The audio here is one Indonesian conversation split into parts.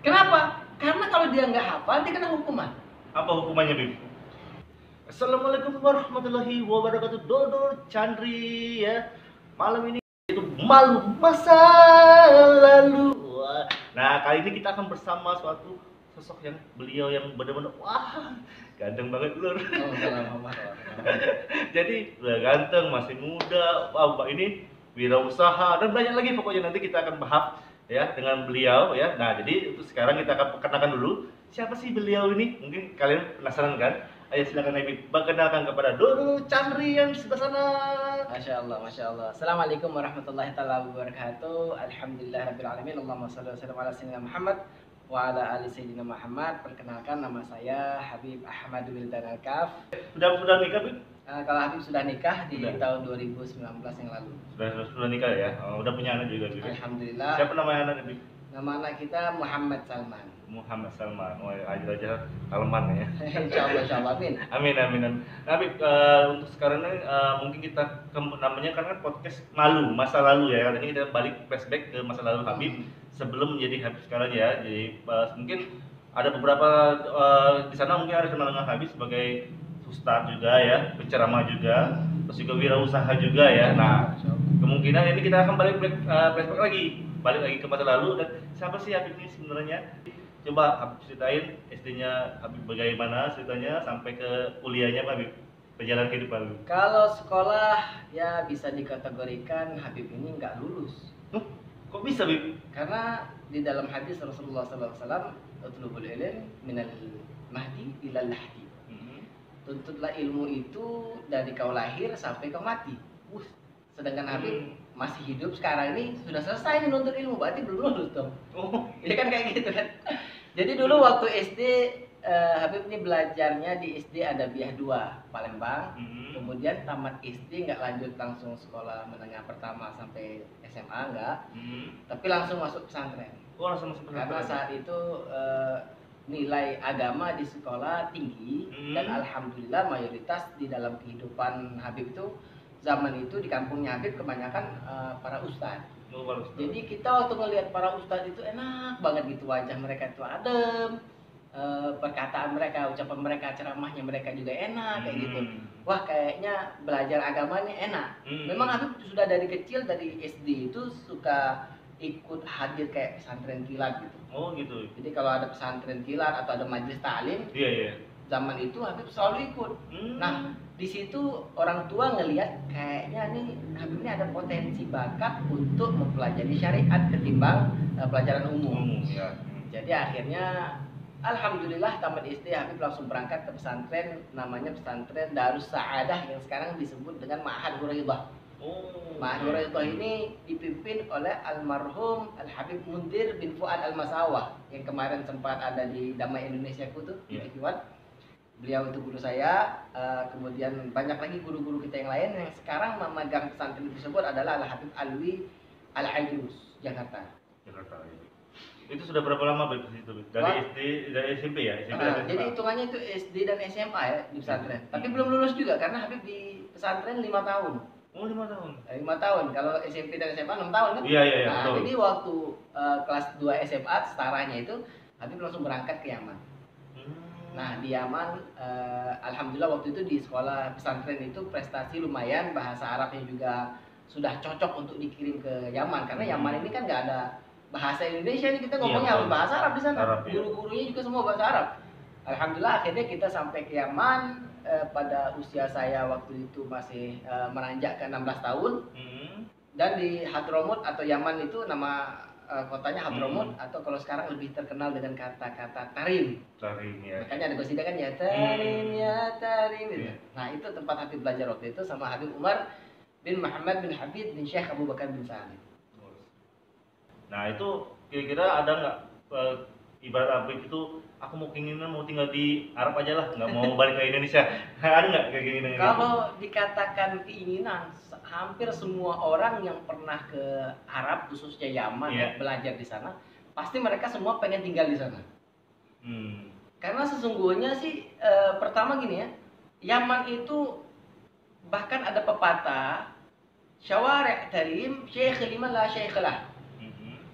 Kenapa? Karena kalau dia nggak hafal, dia kena hukuman. Apa hukumannya, Bib? Assalamualaikum warahmatullahi wabarakatuh. Dodor Chandri ya. Malam ini itu malu masa lalu. Wah. Nah, kali ini kita akan bersama suatu sosok yang beliau yang benar-benar wah, ganteng banget lur. Jadi udah ganteng, masih muda. Wah, Mbak ini wirausaha dan banyak lagi pokoknya nanti kita akan bahas ya dengan beliau ya. Nah, jadi untuk sekarang kita akan perkenalkan dulu siapa sih beliau ini? Mungkin kalian penasaran kan? Ayo silakan Nabi, perkenalkan kepada Dodo Chandri yang sebelah sana. Masya Allah, Masya Allah. Assalamualaikum warahmatullahi wabarakatuh. Alhamdulillahirrahmanirrahim. Allahumma salli wa sallim ala sayyidina Muhammad wa ala ali sayyidina Muhammad. Perkenalkan, nama saya Habib Ahmad Wildan Al-Kaf. Sudah nikah, Bib? Kalau Habib sudah nikah di Sudah. tahun 2019 yang lalu. Sudah nikah ya? Oh, udah punya anak juga, Bib? Alhamdulillah. Siapa nama anaknya, Bib? Nama anak kita Muhammad Salman. Muhammad Salman. Oh, aja Salman ya. Insya Allah, amin. Amin. Nah, Bib, untuk sekarang ini mungkin kita namanya kan podcast masa lalu ya. Kali ini kita balik flashback ke masa lalu Habib sebelum menjadi Habib sekarang ya. Jadi mungkin ada beberapa di sana mungkin ada kenal dengan Habib sebagai ustadz juga ya, penceramah juga, terus juga wirausaha juga ya. Nah, kemungkinan ini kita akan flashback balik lagi ke masa lalu. Dan siapa sih Habib ini sebenarnya? Coba Habib ceritain SD-nya Habib bagaimana ceritanya sampai ke kuliahnya Habib, perjalanan kehidupan Habib. Kalau sekolah ya bisa dikategorikan Habib ini nggak lulus. Kok bisa Habib? Karena di dalam hadis Rasulullah SAW, utlubul ilm minal mahdi ilal lahdi. Tuntutlah ilmu itu dari kau lahir sampai kau mati. Sedangkan Habib masih hidup sekarang ini sudah selesai menuntut ilmu, berarti belum lulus dong. Ini kan kayak gitu kan. Jadi dulu waktu SD Habib ini belajarnya di SD Adabiah 2 Palembang. Kemudian tamat SD nggak lanjut langsung sekolah menengah pertama sampai SMA enggak. Tapi langsung masuk pesantren. Langsung masuk pesantren. Karena saat itu nilai agama di sekolah tinggi dan alhamdulillah mayoritas di dalam kehidupan Habib itu zaman itu di kampungnya Habib kebanyakan para ustadz. Jadi kita waktu ngelihat para ustadz itu enak banget gitu, wajah mereka itu adem, perkataan mereka, ucapan mereka, ceramahnya mereka juga enak kayak gitu. Wah, kayaknya belajar agama ini enak. Memang Habib sudah dari kecil, dari SD itu suka ikut hadir kayak pesantren kilat gitu. Oh gitu. Jadi kalau ada pesantren kilat atau ada majelis taklim, zaman itu Habib selalu ikut. Nah, di situ orang tua ngelihat kayaknya nih Habib ini ada potensi bakat untuk mempelajari syariat ketimbang pelajaran umum. Jadi akhirnya alhamdulillah tamat SD Habib langsung berangkat ke pesantren, namanya pesantren Darus Sa'adah yang sekarang disebut dengan Ma'had Huraidah. Ma'had Huraidah ini dipimpin oleh almarhum Al-Habib Mundir bin Fuad Al-Masawah yang kemarin sempat ada di Damai Indonesia Kutu di TV1. Beliau itu guru saya, kemudian banyak lagi guru-guru kita yang lain yang sekarang memegang pesantren tersebut adalah Al-Habib Alwi Al-Aidrus, Jakarta. Itu sudah berapa lama Beb itu? Dari SD, dari SMP ya? Jadi hitungannya itu SD dan SMA ya di pesantren. Tapi belum lulus juga karena Habib di pesantren 5 tahun. Oh 5 tahun? 5 tahun, kalau SMP dan SMA 6 tahun kan? Iya. Nah, jadi waktu kelas 2 SMA setaranya itu Habib langsung berangkat ke Yaman. Nah di Yaman, alhamdulillah waktu itu di sekolah pesantren itu prestasi lumayan, bahasa Arabnya juga sudah cocok untuk dikirim ke Yaman karena Yaman ini kan nggak ada bahasa Indonesia, ini kita ngomongnya harus bahasa Arab di sana. Guru-gurunya juga semua bahasa Arab. Alhamdulillah akhirnya kita sampai ke Yaman pada usia saya waktu itu masih menanjak ke 16 tahun. Dan di Hadramut atau Yaman itu nama kotanya Hadramut, atau kalau sekarang lebih terkenal dengan kata-kata tarim. Tarim ya. Makanya ada qasidah kan ya tarim gitu. Nah, itu tempat Habib belajar waktu itu sama Habib Umar bin Muhammad bin Habib bin Syekh Abu Bakar bin Salim. Nah, itu kira-kira ada nggak ibarat Habib itu aku mau tinggal di Arab aja lah, nggak mau balik ke Indonesia. Ada nggak kayak gini? Kalau dikatakan keinginan, hampir semua orang yang pernah ke Arab, khususnya Yaman, belajar di sana, pasti mereka semua pengen tinggal di sana. Karena sesungguhnya sih, pertama gini ya, Yaman itu bahkan ada pepatah, syawari' tarim, syekh lima la syekh lah.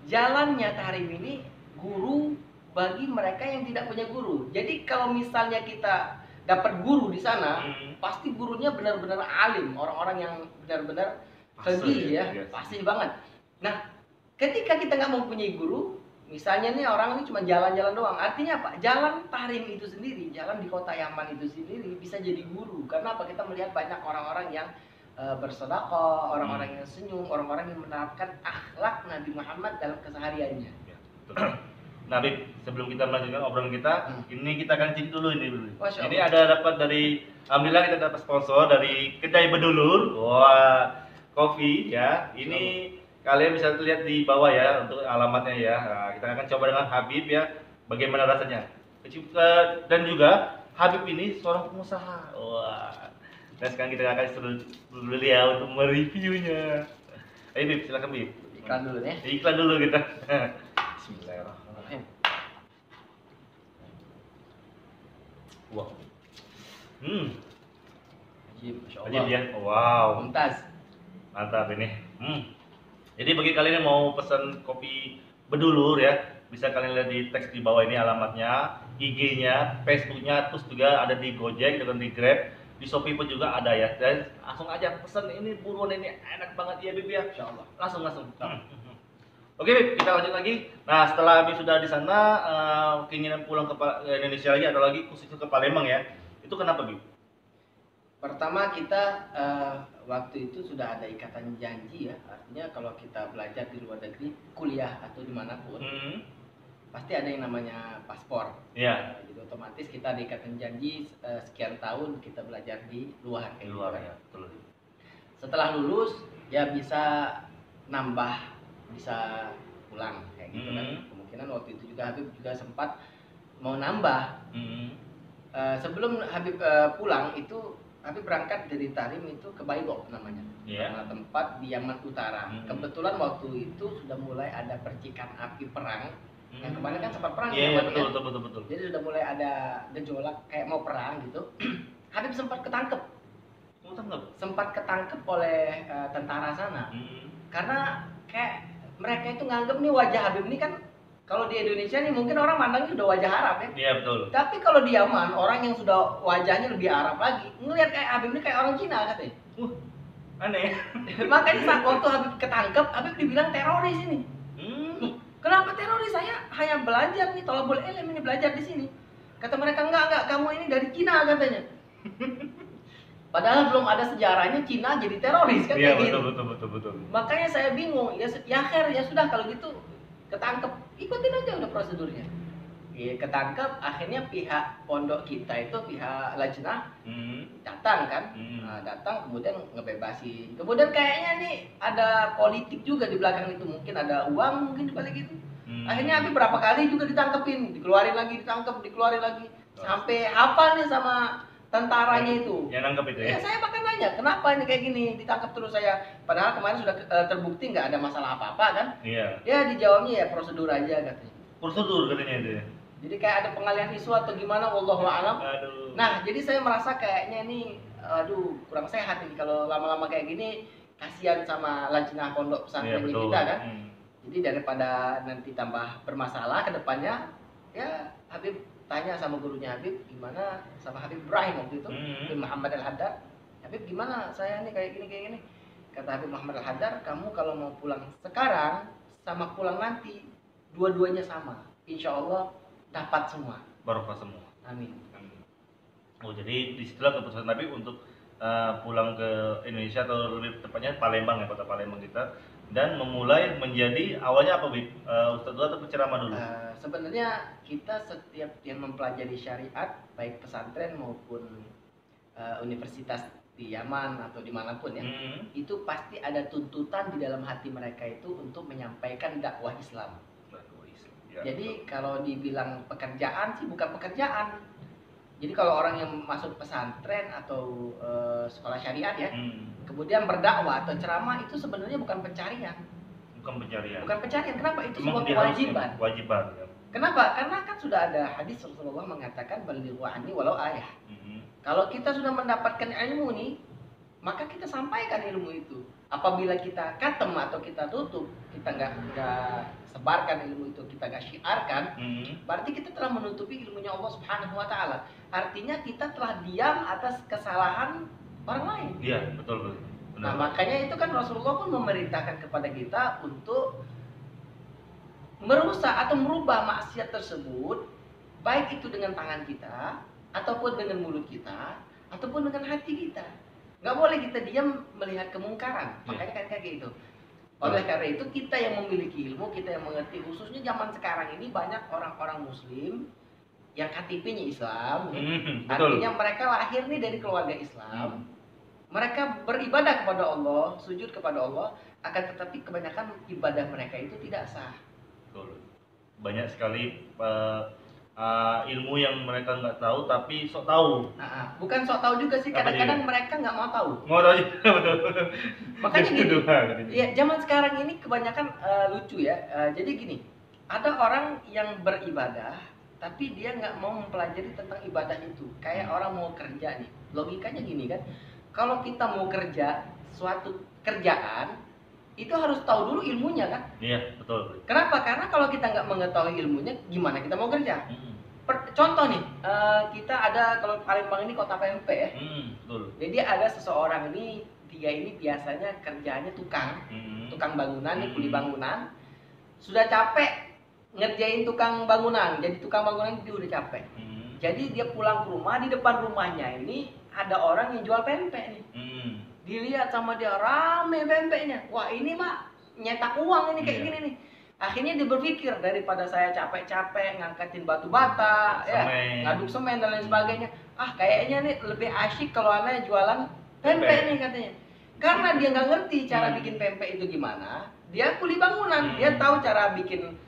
Jalannya tarim ini, guru bagi mereka yang tidak punya guru. Jadi kalau misalnya kita dapat guru di sana, pasti gurunya benar-benar alim, orang-orang yang benar-benar fasih ya, fasih banget. Nah, ketika kita nggak mempunyai guru, misalnya nih orang ini cuma jalan-jalan doang, artinya apa? Jalan Tahrim itu sendiri, jalan di kota Yaman itu sendiri bisa jadi guru. Karena apa? Kita melihat banyak orang-orang yang bersedekah, orang-orang yang senyum, orang-orang yang menerapkan akhlak Nabi Muhammad dalam kesehariannya. Ya, betul. Nah, Bib, sebelum kita melanjutkan obrolan kita, ini kita akan cek dulu ini. Ini ada dapat dari, alhamdulillah kita dapat sponsor dari kedai Bedulur, wah, kopi ya. Ini kalian bisa lihat di bawah ya untuk alamatnya ya. Nah, kita akan coba dengan Habib ya, bagaimana rasanya. Dan juga Habib ini seorang pengusaha. Wah. Dan sekarang kita akan suruh dulu ya untuk mereviewnya. Ayo Bib, silakan Bib. Iklan dulu ya. Iklan dulu kita. Bismillahirrahmanirrahim. Wow. Ajib ya. Wow. Mumtaz. Mantap ini. Jadi bagi kalian yang mau pesan kopi Bedulur ya, bisa kalian lihat di teks di bawah ini alamatnya, IG-nya, Facebook-nya, terus juga ada di Gojek dan di Grab. Di Shopee pun juga ada ya, dan langsung aja pesen ini buruan, ini enak banget ya Bib ya, insyaallah. Langsung. Oke Bib, kita lanjut lagi. Nah setelah Bib sudah di sana, keinginan pulang ke Indonesia lagi atau lagi khusus ke Palembang ya, itu kenapa Bib? Pertama kita waktu itu sudah ada ikatan janji ya, artinya kalau kita belajar di luar negeri, kuliah atau dimanapun, pasti ada yang namanya paspor. Iya. Jadi otomatis kita ada ikatan janji sekian tahun kita belajar di luar. Di luar ya, betul. Setelah lulus ya bisa nambah, bisa pulang kayak gitu kan. Kemungkinan waktu itu juga Habib juga sempat mau nambah. Sebelum Habib pulang itu Habib berangkat dari Tahrim itu ke Baibok namanya, nama tempat di Yaman Utara. Kebetulan waktu itu sudah mulai ada percikan api perang. Yang kemarin kan sempat perang ya, betul. Jadi sudah mulai ada gejolak kayak mau perang gitu. Habib sempat ketangkep. Sempat ketangkep oleh tentara sana. Karena kayak mereka itu nganggep nih wajah Habib ini kan, kalau di Indonesia nih mungkin orang mandangnya udah wajah Arab ya. Iya betul. Tapi kalau di Yaman orang yang sudah wajahnya lebih Arab lagi, ngelihat kayak Habib ini kayak orang Cina katanya. Aneh. Makanya saat waktu Habib ketangkep, Habib dibilang teroris ini. Kenapa teroris? Saya hanya belajar nih, tolabul ilm ini belajar di sini. Kata mereka enggak, kamu ini dari Cina katanya. Padahal belum ada sejarahnya Cina jadi teroris kan. Iya betul. Makanya saya bingung. Ya khair ya sudah kalau gitu ketangkep, ikutin aja udah prosedurnya. Ya, ketangkep, akhirnya pihak pondok kita itu pihak lajnah datang kan, datang kemudian ngebebasin. Kemudian kayaknya nih ada politik juga di belakang itu, mungkin ada uang mungkin di balik itu. Akhirnya Habib berapa kali juga ditangkepin, dikeluarin lagi, ditangkep, dikeluarin lagi, sampai hafal nih sama tentaranya itu. Yang nangkep itu ya? Saya bahkan nanya, kenapa ini kayak gini, ditangkap terus saya. Padahal kemarin sudah terbukti nggak ada masalah apa-apa kan? Iya. Ya dijawabnya ya prosedur aja katanya. Prosedur katanya itu ya? Jadi kayak ada pengalihan isu atau gimana, wallahu a'lam. Nah, jadi saya merasa kayaknya ini, kurang sehat nih kalau lama-lama kayak gini. Kasihan sama lajnah pondok pesantren kita kan. Jadi daripada nanti tambah bermasalah ke depannya, ya Habib tanya sama gurunya Habib, gimana sama Habib Ibrahim waktu itu, Habib Muhammad Al-Haddad. Habib gimana saya nih kayak gini. Kata Habib Muhammad Al-Haddad, kamu kalau mau pulang sekarang sama pulang nanti, dua-duanya sama. Insya Allah dapat semua. Barokah semua. Amin. Oh jadi disitulah keputusan Nabi untuk pulang ke Indonesia atau lebih tepatnya Palembang ya, kota Palembang kita, dan memulai menjadi awalnya apa Bib? Ustadz dulu atau penceramah dulu? Sebenarnya kita setiap yang mempelajari syariat baik pesantren maupun universitas di Yaman atau dimanapun ya, itu pasti ada tuntutan di dalam hati mereka itu untuk menyampaikan dakwah Islam. Ya, jadi kalau dibilang pekerjaan sih bukan pekerjaan. Jadi kalau orang yang masuk pesantren atau sekolah syariat ya, kemudian berdakwah atau ceramah, itu sebenarnya bukan pencarian. Bukan pencarian. Kenapa? Itu sebuah kewajiban. Ya. Kenapa? Karena kan sudah ada hadis Rasulullah mengatakan balighu anni walau ayah. Kalau kita sudah mendapatkan ilmu nih, maka kita sampaikan ilmu itu. Apabila kita katem atau kita tutup, kita nggak sebarkan ilmu itu, kita nggak syiarkan, berarti kita telah menutupi ilmunya Allah Subhanahu Wa Taala. Artinya kita telah diam atas kesalahan orang lain. Iya, betul. Nah, makanya itu kan Rasulullah pun memerintahkan kepada kita untuk merusak atau merubah maksiat tersebut, baik itu dengan tangan kita, ataupun dengan mulut kita, ataupun dengan hati kita. Nggak boleh kita diam melihat kemungkaran. Makanya kan kayak gitu. Oleh karena itu kita yang memiliki ilmu, kita yang mengerti, khususnya zaman sekarang ini banyak orang-orang Muslim yang KTP-nya Islam, artinya mereka lahir nih dari keluarga Islam, mereka beribadah kepada Allah, sujud kepada Allah, akan tetapi kebanyakan ibadah mereka itu tidak sah. Betul. Banyak sekali ilmu yang mereka nggak tahu tapi sok tahu. Bukan sok tahu juga sih, kadang-kadang mereka nggak mau tahu. Mau tahu juga, betul. Makanya gini, ya zaman sekarang ini kebanyakan lucu ya. Jadi gini, ada orang yang beribadah tapi dia nggak mau mempelajari tentang ibadah itu. Kayak orang mau kerja nih, logikanya gini kan, kalau kita mau kerja suatu kerjaan, itu harus tahu dulu ilmunya kan? Iya, betul. Kenapa? Karena kalau kita nggak mengetahui ilmunya, gimana kita mau kerja? Contoh nih, kita ada, kalau Palembang ini kota pempek ya. Betul. Jadi ada seseorang ini, dia ini biasanya kerjanya tukang bangunan, nih kuli bangunan. Sudah capek ngerjain tukang bangunan, jadi tukang bangunan dia udah capek. Jadi dia pulang ke rumah, di depan rumahnya ini ada orang yang jual pempek nih. Dilihat sama dia, rame pempeknya. Wah ini mah nyetak uang ini kayak gini nih. Akhirnya dia berpikir, daripada saya capek-capek ngangkatin batu bata, ngaduk semen dan lain sebagainya, kayaknya nih lebih asyik kalau anak jualan pempek nih katanya. Karena dia nggak ngerti cara bikin pempek itu gimana, dia kuli bangunan, dia tahu cara bikin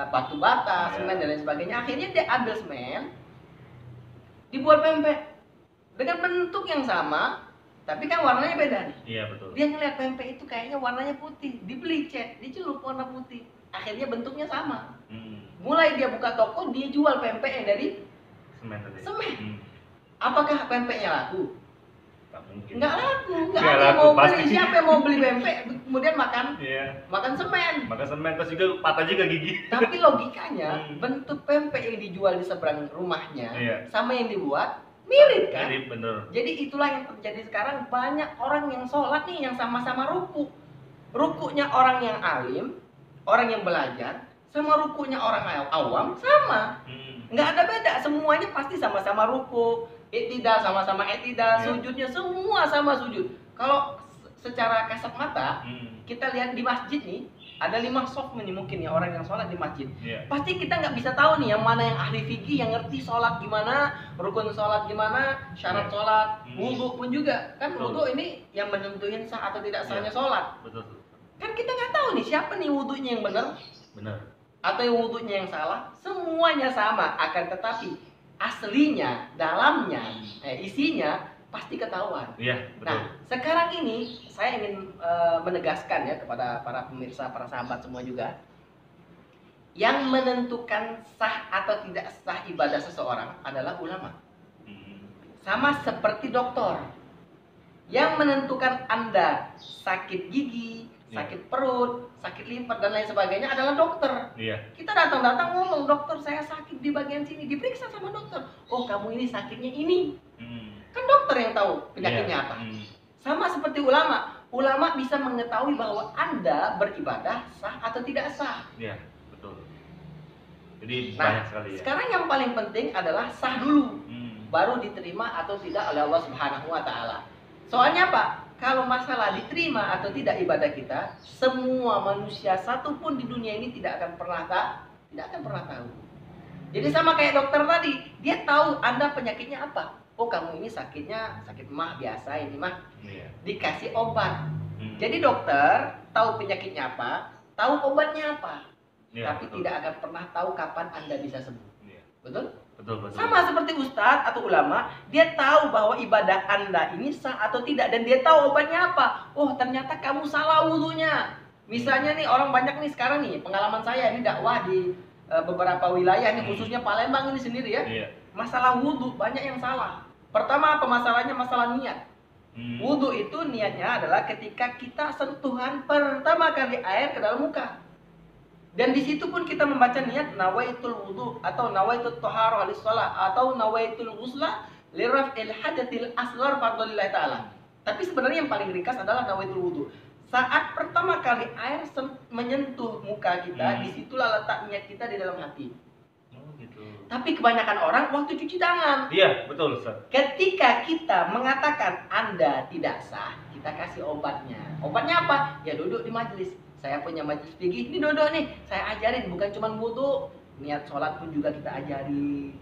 batu bata, semen dan lain sebagainya. Akhirnya dia ambil semen, dibuat pempek dengan bentuk yang sama, tapi kan warnanya beda nih. Iya, betul. Dia ngeliat pempek itu kayaknya warnanya putih, dibeli cat, dicelup warna putih. Akhirnya bentuknya sama. Mulai dia buka toko, dia jual pempeknya dari semen. Apakah pempeknya laku? Nggak laku. Nggak ada yang mau beli. Siapa yang mau beli pempek kemudian makan semen? Makan semen, terus juga patah juga gigi. Tapi logikanya bentuk pempek yang dijual di seberang rumahnya sama yang dibuat mirip kan? Mirip, bener. Jadi itulah yang terjadi sekarang, banyak orang yang sholat nih yang sama-sama ruku. Rukunya orang yang alim, orang yang belajar, sama rukunya orang awam sama. Nggak ada beda, semuanya pasti sama-sama ruku, iktidal sama-sama iktidal, sujudnya semua sama sujud. Kalau secara kasat mata, kita lihat di masjid nih, ada 5 soft nih mungkin ya orang yang sholat di masjid. Pasti kita nggak bisa tahu nih yang mana yang ahli fikih, yang ngerti sholat gimana, rukun sholat gimana, syarat sholat, wudhu pun juga. Kan wudhu ini yang menentuin sah atau tidak sahnya sholat. Betul. Kan kita nggak tahu nih siapa nih wudhunya yang benar atau yang wudhunya yang salah. Semuanya sama, akan tetapi aslinya, dalamnya, isinya pasti ketahuan. Betul. Nah, sekarang ini saya ingin menegaskan ya kepada para pemirsa, para sahabat semua juga, yang menentukan sah atau tidak sah ibadah seseorang adalah ulama. Sama seperti dokter. Yang menentukan Anda sakit gigi, sakit perut, sakit limpah dan lain sebagainya adalah dokter. Kita datang-datang ngomong, dokter saya sakit di bagian sini, diperiksa sama dokter. Oh kamu ini sakitnya ini. Kan dokter yang tahu penyakitnya apa. Sama seperti ulama. Ulama bisa mengetahui bahwa Anda beribadah sah atau tidak sah. Betul. Jadi banyak sekali ya. Sekarang yang paling penting adalah sah dulu. Baru diterima atau tidak oleh Allah Subhanahu wa taala. Soalnya apa? Kalau masalah diterima atau tidak ibadah kita, semua manusia satupun di dunia ini tidak akan pernah tahu. Jadi sama kayak dokter tadi, dia tahu Anda penyakitnya apa. Oh kamu ini sakitnya sakit mah biasa ini mah. Dikasih obat. Jadi dokter tahu penyakitnya apa, tahu obatnya apa. Tapi betul. Tidak akan pernah tahu kapan Anda bisa sembuh. Betul? Betul. Sama seperti ustadz atau ulama, dia tahu bahwa ibadah Anda ini sah atau tidak, dan dia tahu obatnya apa. Oh ternyata kamu salah wudhunya. Misalnya nih orang banyak nih sekarang nih, pengalaman saya ini dakwah di beberapa wilayah nih, khususnya Palembang ini sendiri ya. Masalah wudhu banyak yang salah. Pertama apa masalahnya? Masalah niat. Wudhu itu niatnya adalah ketika kita sentuhan pertama kali air ke dalam muka. Dan di situ pun kita membaca niat nawaitul wudhu atau nawaitul toharoh alis sholat atau nawaitul ghusla liraf'il hadatil asghar fardhillah ta'ala. Tapi sebenarnya yang paling ringkas adalah nawaitul wudhu. Saat pertama kali air menyentuh muka kita, disitulah letak niat kita di dalam hati. Gitu. Tapi kebanyakan orang waktu cuci tangan. Iya, betul, Ustaz. Ketika kita mengatakan Anda tidak sah, kita kasih obatnya. Obatnya apa? Ya duduk di majelis. Saya punya majelis fikih, ini duduk nih. Saya ajarin, bukan cuma wudu, niat sholat pun juga kita ajari.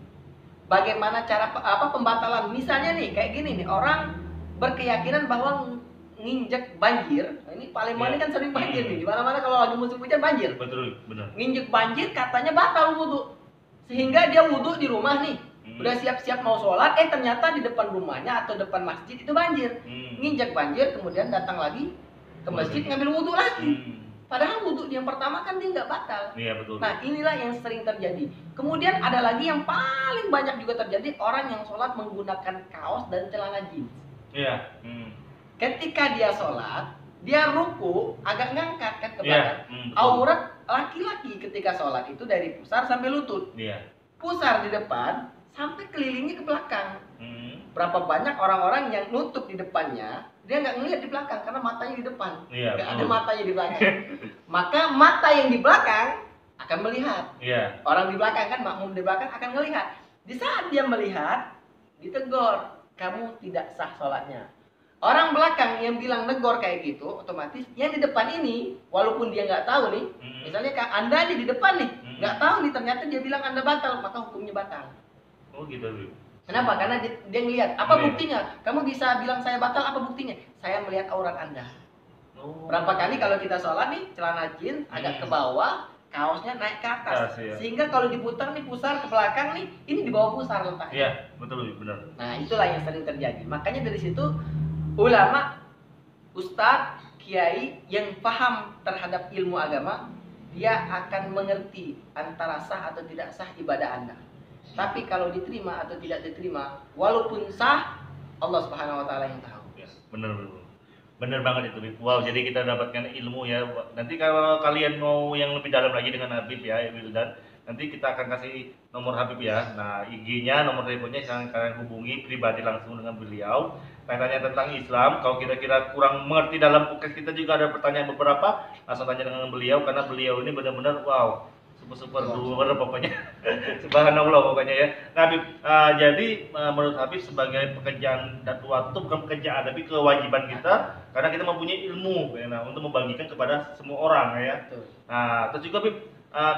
Bagaimana cara pembatalan? Misalnya nih, kayak gini nih, orang berkeyakinan bahwa nginjek banjir. Ini Palembang ini kan sering banjir nih. Di mana-mana kalau lagi musim hujan banjir. Betul, benar. Nginjek banjir katanya batal wudu. Sehingga dia wudu di rumah nih. Udah siap-siap mau sholat, ternyata di depan rumahnya atau depan masjid itu banjir. Nginjek banjir, kemudian datang lagi ke masjid ngambil wudu lagi. Padahal wudhu yang pertama kan dia nggak batal. Iya, betul. Nah, inilah yang sering terjadi. Kemudian ada lagi yang paling banyak juga terjadi, orang yang sholat menggunakan kaos dan celana jeans. Iya. Ketika dia sholat, dia ruku agak ngangkat kan ke belakang. Aurat laki-laki ketika sholat itu dari pusar sampai lutut. Iya. Pusar di depan sampai kelilingnya ke belakang. Berapa banyak orang-orang yang nutup di depannya, dia nggak ngelihat di belakang karena matanya di depan. Iya, nggak ada matanya di belakang. Maka mata yang di belakang akan melihat. Iya. Orang di belakang kan, makmum di belakang akan melihat. Di saat dia melihat, ditegur, kamu tidak sah sholatnya. Orang belakang yang bilang negor kayak gitu, otomatis yang di depan ini, walaupun dia nggak tahu nih, misalnya Anda nih di depan nih, nggak tahu nih, ternyata dia bilang Anda batal, maka hukumnya batal. Oh gitu, Bro. Kenapa? Karena dia ngelihat. Apa buktinya? Kamu bisa bilang saya batal, apa buktinya? Saya melihat aurat Anda. Berapa kali kalau kita sholat nih, celana jeans agak ke bawah, kaosnya naik ke atas. Sehingga kalau diputar nih, pusar ke belakang nih, ini di bawah pusar letaknya. Iya, betul, benar. Nah, itulah yang sering terjadi. Makanya dari situ ulama, ustadz, kiai yang paham terhadap ilmu agama, dia akan mengerti antara sah atau tidak sah ibadah Anda. Tapi kalau diterima atau tidak diterima, walaupun sah, Allah Subhanahu wa taala yang tahu. Ya, benar banget itu, Bib. Wow, jadi kita dapatkan ilmu ya. Nanti kalau kalian mau yang lebih dalam lagi dengan Habib ya, Wildan, nanti kita akan kasih nomor Habib ya. Nah, IG-nya, nomor teleponnya yang kalian hubungi pribadi langsung dengan beliau. Tanya tentang Islam, kalau kira-kira kurang mengerti dalam podcast kita juga ada pertanyaan beberapa, langsung tanya dengan beliau karena beliau ini benar-benar wow. Super duper pokoknya. Subhanallah pokoknya ya. Nah, Habib, jadi menurut Habib sebagai pekerjaan dakwah itu bukan pekerjaan tapi kewajiban kita karena kita mempunyai ilmu ya, untuk membagikan kepada semua orang ya. Nah, terus juga Habib,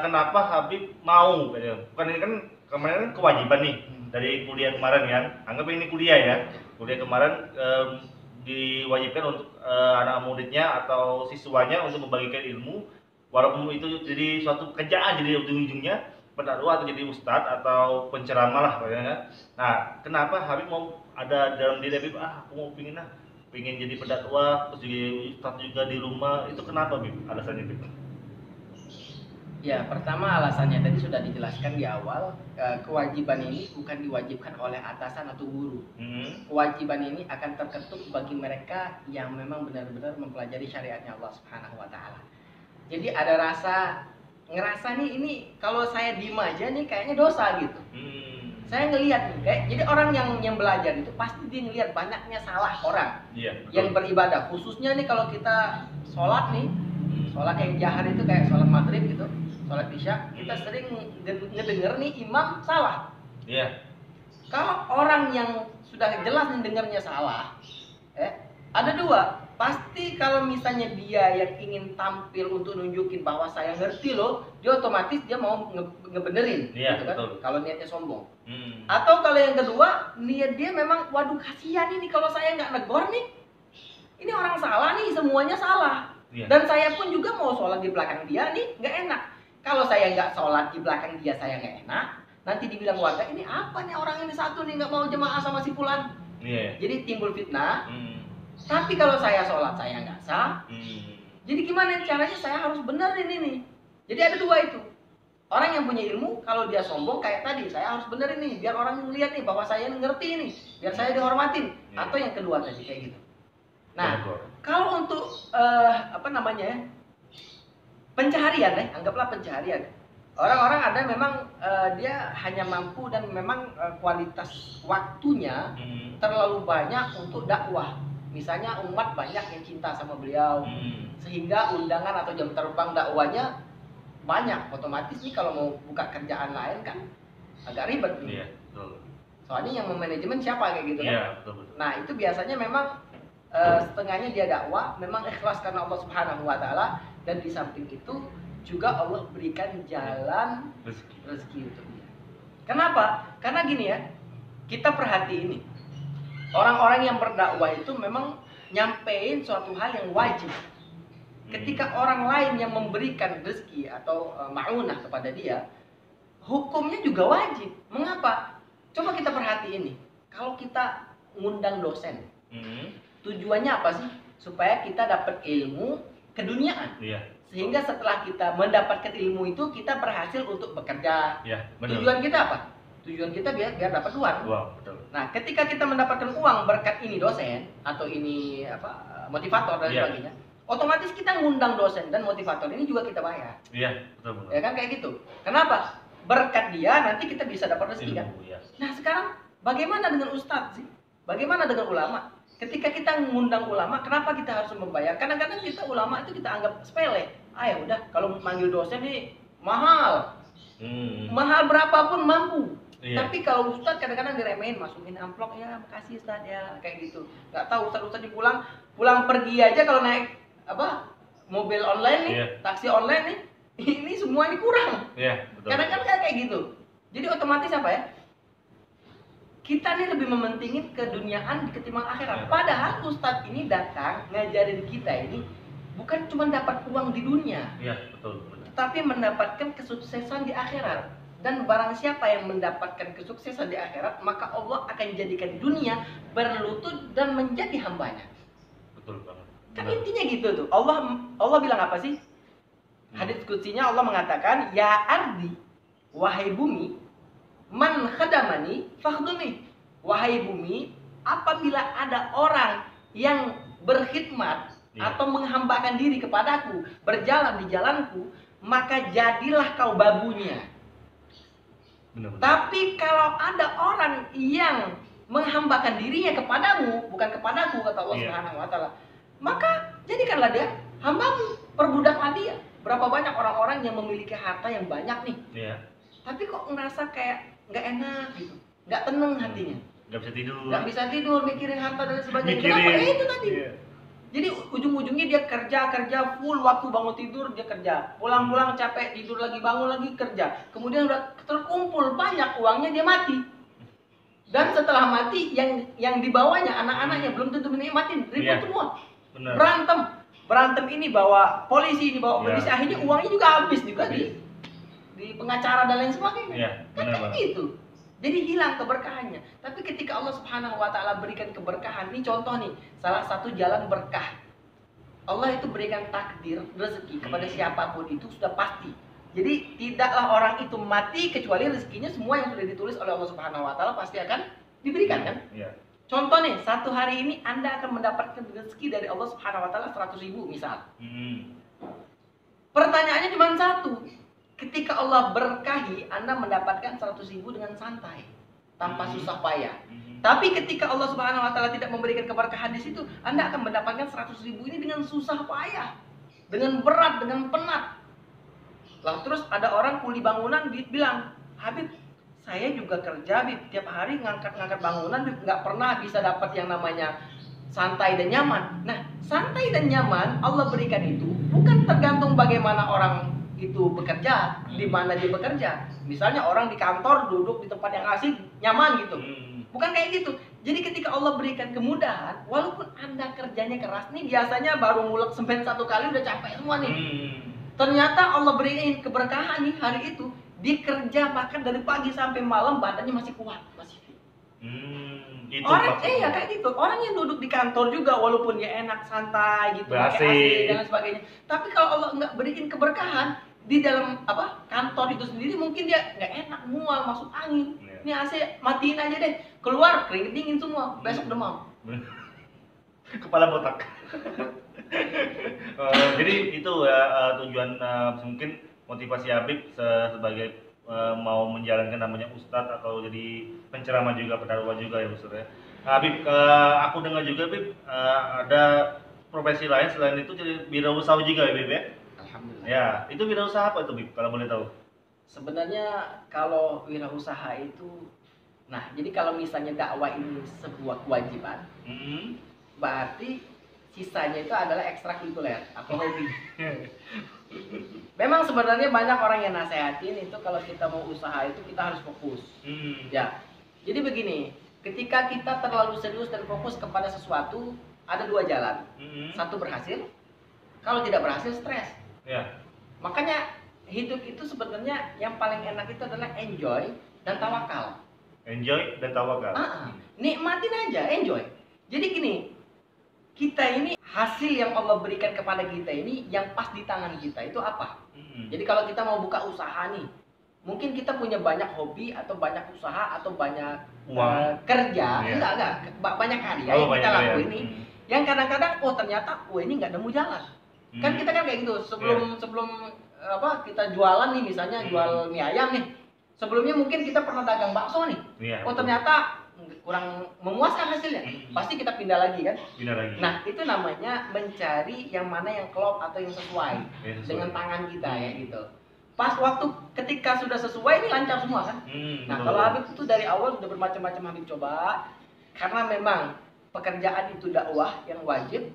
kenapa Habib mau ya? Bukan ini kan kemarin kan kewajiban nih dari kuliah kemarin ya. Anggap ini kuliah ya. Kuliah kemarin diwajibkan untuk anak muridnya atau siswanya untuk membagikan ilmu. Walaupun itu jadi suatu pekerjaan, jadi ujung-ujungnya pendakwah atau jadi ustadz atau penceramah lah pokoknya. Nah, kenapa Habib mau ada dalam diri Habib, aku mau pengen jadi pendakwah, terus jadi ustadz juga di rumah, itu kenapa Habib? Alasannya Habib? Ya, pertama alasannya tadi sudah dijelaskan di awal, kewajiban ini bukan diwajibkan oleh atasan atau guru. Kewajiban ini akan terketuk bagi mereka yang memang benar-benar mempelajari syariatnya Allah Subhanahu wa taala. Jadi ada ngerasa nih ini kalau saya diem aja nih kayaknya dosa gitu. Saya ngelihat nih, jadi orang yang belajar itu pasti dia ngelihat banyaknya salah orang yang beribadah. Khususnya nih kalau kita sholat nih, sholat yang jahar itu kayak sholat maghrib gitu, sholat isya, kita sering ngedenger nih imam salah. Kalau orang yang sudah jelas nih dengernya salah, ada dua. Pasti kalau misalnya dia yang ingin tampil untuk nunjukin bahwa saya ngerti loh, dia otomatis dia mau ngebenerin, gitu kan? Kalau niatnya sombong. Atau kalau yang kedua, niat dia memang, waduh kasihan ini kalau saya nggak negor nih, ini orang salah nih, semuanya salah. Dan saya pun juga mau sholat di belakang dia nih, nggak enak. Kalau saya nggak sholat di belakang dia, saya nggak enak. Nanti dibilang warga, ini apa nih orang ini satu nih nggak mau jemaah sama si fulan. Jadi timbul fitnah. Tapi kalau saya sholat saya nggak sah. Jadi gimana caranya saya harus benerin ini? Jadi ada dua itu. Orang yang punya ilmu, kalau dia sombong kayak tadi, saya harus benerin nih, biar orang ngeliat nih bahwa saya ngerti nih, biar saya dihormatin. Atau yang kedua tadi kayak gitu. Nah, kalau untuk pencaharian anggaplah pencaharian. Orang-orang ada memang dia hanya mampu dan memang kualitas waktunya terlalu banyak untuk dakwah. Misalnya umat banyak yang cinta sama beliau, sehingga undangan atau jam terbang dakwahnya banyak. Otomatis nih kalau mau buka kerjaan lain kan agak ribet nih. Iya, betul. Soalnya yang memanajemen siapa kayak gitu kan? Iya, betul. Nah itu biasanya memang setengahnya dia dakwah, memang ikhlas karena Allah Subhanahu Wa Taala, dan di samping itu juga Allah berikan jalan rezeki untuk dia. Kenapa? Karena gini ya, kita perhati ini. Orang-orang yang berdakwah itu memang nyampein suatu hal yang wajib. Ketika orang lain yang memberikan rezeki atau ma'unah kepada dia, hukumnya juga wajib. Mengapa? Coba kita perhati ini. Kalau kita ngundang dosen, tujuannya apa sih? Supaya kita dapat ilmu keduniaan. Iya. Sehingga setelah kita mendapatkan ilmu itu, kita berhasil untuk bekerja. Iya, benar. Tujuan kita apa? Tujuan kita biar dapat uang. Wow, betul. Nah, ketika kita mendapatkan uang berkat ini dosen atau ini motivator dan sebagainya, otomatis kita ngundang dosen dan motivator ini juga kita bayar. Iya, betul. Ya kan kayak gitu. Kenapa? Berkat dia nanti kita bisa dapat rezeki kan. Ya. Nah, sekarang bagaimana dengan ustadz sih? Bagaimana dengan ulama? Ketika kita mengundang ulama, kenapa kita harus membayar? Kadang-kadang kita ulama itu kita anggap sepele. Ya udah, kalau manggil dosen nih mahal. Mahal berapapun mampu. Iya. Tapi kalau ustadz kadang-kadang diremehin, masukin amplop, ya makasih ustadz ya, kayak gitu. Nggak tahu ustadz pulang pergi aja kalau naik mobil online nih, taksi online nih, ini semua ini kurang. Iya, betul. Kadang-kadang kayak gitu. Jadi otomatis apa ya? Kita nih lebih mementingin keduniaan ketimbang akhirat. Padahal ustadz ini datang ngajarin kita ini bukan cuma dapat uang di dunia. Iya, betul. Tapi mendapatkan kesuksesan di akhirat. Dan barang siapa yang mendapatkan kesuksesan di akhirat, maka Allah akan jadikan dunia berlutut dan menjadi hambanya. Betul banget. Kan intinya gitu tuh. Allah bilang apa sih? Hadits qudsinya Allah mengatakan, ya ardi, wahai bumi, man khadamani fakhdumi. Wahai bumi, apabila ada orang yang berkhidmat atau menghambakan diri kepadaku, berjalan di jalanku, maka jadilah kau babunya. Benar-benar. Tapi kalau ada orang yang menghambakan dirinya kepadamu, bukan kepadaku, kata Allah Subhanahu Wa Taala, maka jadikanlah dia hambamu, perbudaklah dia. Berapa banyak orang-orang yang memiliki harta yang banyak nih, tapi kok ngerasa kayak nggak enak gitu, nggak tenang hatinya, nggak bisa tidur, mikirin harta dan sebagainya. Kenapa? Itu tadi. Jadi ujung-ujungnya dia kerja full waktu, bangun tidur dia kerja, pulang capek, tidur lagi, bangun lagi kerja. Kemudian udah terkumpul banyak uangnya, dia mati. Dan setelah mati yang dibawanya anak-anaknya belum tentu menikmatin, ribut semua. Bener. Berantem ini bawa polisi, ini bawa polisi, akhirnya uangnya juga habis juga di pengacara dan lain sebagainya. Kan kayak gitu. Jadi hilang keberkahannya. Tapi ketika Allah Subhanahu Wa Taala berikan keberkahan, ini contoh nih, salah satu jalan berkah. Allah itu berikan takdir rezeki kepada siapapun itu sudah pasti. Jadi tidaklah orang itu mati kecuali rezekinya semua yang sudah ditulis oleh Allah Subhanahu Wa Taala pasti akan diberikan kan? Contoh nih, satu hari ini Anda akan mendapatkan rezeki dari Allah Subhanahu Wa Taala 100.000 misal. Pertanyaannya cuma satu. Ketika Allah berkahi, Anda mendapatkan 100.000 dengan santai, tanpa susah payah. Tapi ketika Allah Subhanahu Wa Taala tidak memberikan keberkahan di situ, Anda akan mendapatkan 100.000 ini dengan susah payah, dengan berat, dengan penat. Lah terus ada orang kuli bangunan bilang, Habib, saya juga kerja Habib, tiap hari ngangkat bangunan, Habib, nggak pernah bisa dapat yang namanya santai dan nyaman. Nah, santai dan nyaman Allah berikan itu bukan tergantung bagaimana orang itu bekerja, di mana dia bekerja. Misalnya orang di kantor duduk di tempat yang asik, nyaman gitu. Bukan kayak gitu. Jadi ketika Allah berikan kemudahan, walaupun Anda kerjanya keras nih, biasanya baru ngulek semen 1 kali udah capek semua nih. Ternyata Allah berikan keberkahan nih hari itu, dia kerja bahkan dari pagi sampai malam badannya masih kuat, masih fit. Orang kayak gitu. Orang yang duduk di kantor juga walaupun dia enak santai gitu, pakai AC dan sebagainya. Tapi kalau Allah nggak berikan keberkahan, di dalam kantor itu sendiri mungkin dia nggak enak, mual, masuk angin. Ini AC matiin aja deh, keluar keringet dingin semua, besok demam. Kepala botak. Jadi itu ya tujuan mungkin motivasi Habib sebagai mau menjalankan namanya Ustadz atau jadi penceramah juga, pendakwah juga ya Ustadz ya. Habib, aku dengar juga Habib ada profesi lain selain itu jadi wirausaha juga ya Habib ya? Alhamdulillah. Ya, itu wirausaha apa itu Habib kalau boleh tahu? Sebenarnya kalau wirausaha itu, nah jadi kalau misalnya dakwah ini sebuah kewajiban, berarti sisanya itu adalah ekstrakurikuler atau hobi. Memang sebenarnya banyak orang yang nasehatin itu kalau kita mau usaha itu kita harus fokus. Ya, jadi begini, ketika kita terlalu serius dan fokus kepada sesuatu, ada dua jalan. Satu berhasil, kalau tidak berhasil stres. Makanya hidup itu sebenarnya yang paling enak itu adalah enjoy dan tawakal. Enjoy dan tawakal. Nikmatin aja, enjoy. Jadi gini, kita ini hasil yang Allah berikan kepada kita ini yang pas di tangan kita itu apa? Jadi kalau kita mau buka usaha nih, mungkin kita punya banyak hobi atau banyak usaha atau banyak kerja, enggak, banyak karya yang kita lakuin ini, yang kadang-kadang ternyata ini nggak nemu jalan. Kan kita kan kayak gitu sebelum kita jualan nih, misalnya jual mie ayam nih, sebelumnya mungkin kita pernah dagang bakso nih, ternyata kurang memuaskan hasilnya, pasti kita pindah lagi kan. Nah itu namanya mencari yang mana yang klop atau yang sesuai dengan tangan kita ya gitu. Pas waktu ketika sudah sesuai ini lancar semua kan. Nah kalau Habib itu dari awal sudah bermacam-macam Habib coba, karena memang pekerjaan itu dakwah yang wajib,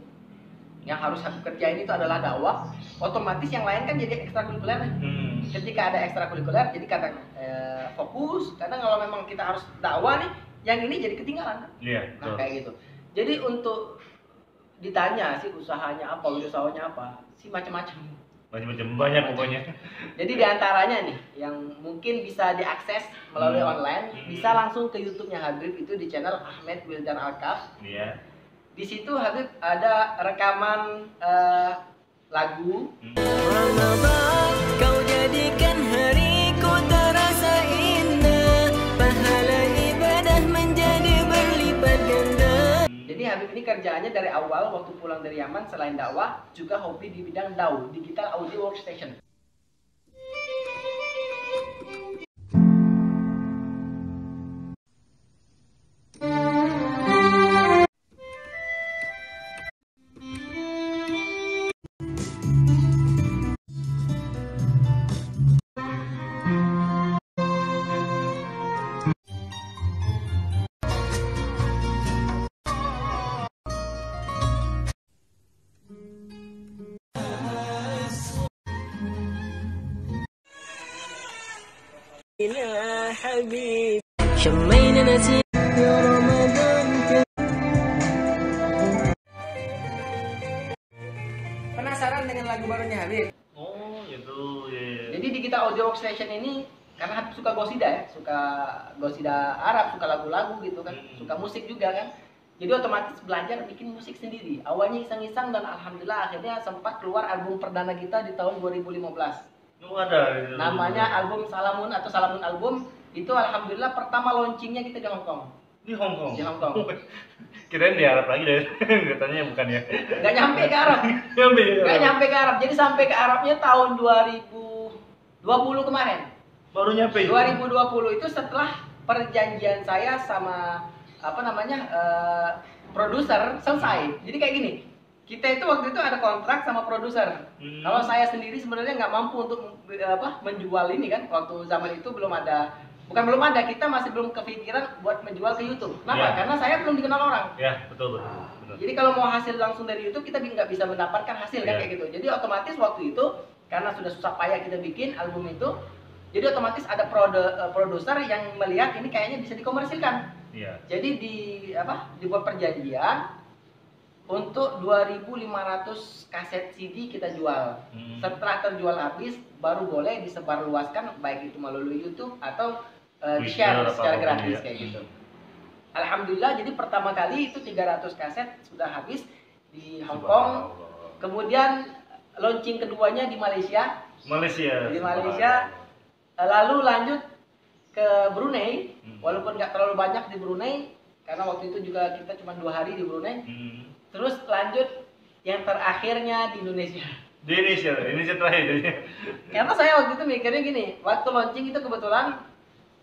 yang harus Habib kerjain itu adalah dakwah, otomatis yang lain kan jadi ekstrakurikuler. Ketika ada ekstrakurikuler jadi kadang fokus, kadang kalau memang kita harus dakwah nih, yang ini jadi ketinggalan kan? Nah kayak gitu. Jadi untuk ditanya sih usahanya apa, usahanya apa, sih macam-macam. Banyak pokoknya. Jadi diantaranya nih yang mungkin bisa diakses melalui online, bisa langsung ke YouTube-nya Habib itu di channel Ahmed Wildan Alkaf. Di situ Habib ada rekaman lagu. Ramadan, kau jadikan hariku terasa indah, pahala ibadah menjadi berlipat ganda. Jadi Habib ini kerjaannya dari awal waktu pulang dari Yaman, selain dakwah juga hobi di bidang DAW, Digital Audio Workstation. Ya Habib, syammaina nasi ya Ramadan. Penasaran dengan lagu barunya Habib? Oh gitu ya. Jadi Digital Audio Workstation ini karena Habib suka gosida ya, suka gosida Arab, suka lagu-lagu gitu kan, suka musik juga kan. Jadi otomatis belajar bikin musik sendiri. Awalnya iseng-iseng dan alhamdulillah akhirnya sempat keluar album perdana kita di tahun 2015. Ada. Namanya album Salamun atau Salamun album. Itu alhamdulillah pertama launchingnya kita di Hong Kong. Di Hong Kong. Di Hong Kong. Kirain di Arab lagi deh. Katanya bukan ya. Nggak nyampe ke Arab. Nggak nyampe ke Arab. Jadi sampai ke Arabnya tahun 2020 kemarin. Baru nyampe. 2020 itu setelah perjanjian saya sama produser selesai. Jadi kayak gini. Kita itu waktu itu ada kontrak sama produser. Kalau saya sendiri sebenarnya nggak mampu untuk menjual ini kan. Waktu zaman itu belum ada, kita masih belum kepikiran buat menjual ke YouTube. Kenapa? Karena saya belum dikenal orang. Ya, betul. Jadi kalau mau hasil langsung dari YouTube kita nggak bisa mendapatkan hasil kan kayak gitu. Jadi otomatis waktu itu karena sudah susah payah kita bikin album itu, jadi otomatis ada produser yang melihat ini kayaknya bisa dikomersilkan. Jadi dibuat perjanjian untuk 2.500 kaset CD kita jual. Setelah terjual habis, baru boleh disebarluaskan baik itu melalui YouTube atau di-share secara gratis kayak gitu. Alhamdulillah, jadi pertama kali itu 300 kaset sudah habis di Hong Kong. Kemudian launching keduanya di Malaysia Malaysia. Di Malaysia. Lalu lanjut ke Brunei, walaupun nggak terlalu banyak di Brunei, karena waktu itu juga kita cuma 2 hari di Brunei. Terus lanjut yang terakhirnya di Indonesia. Di Indonesia terakhir. Karena saya waktu itu mikirnya gini, waktu launching itu kebetulan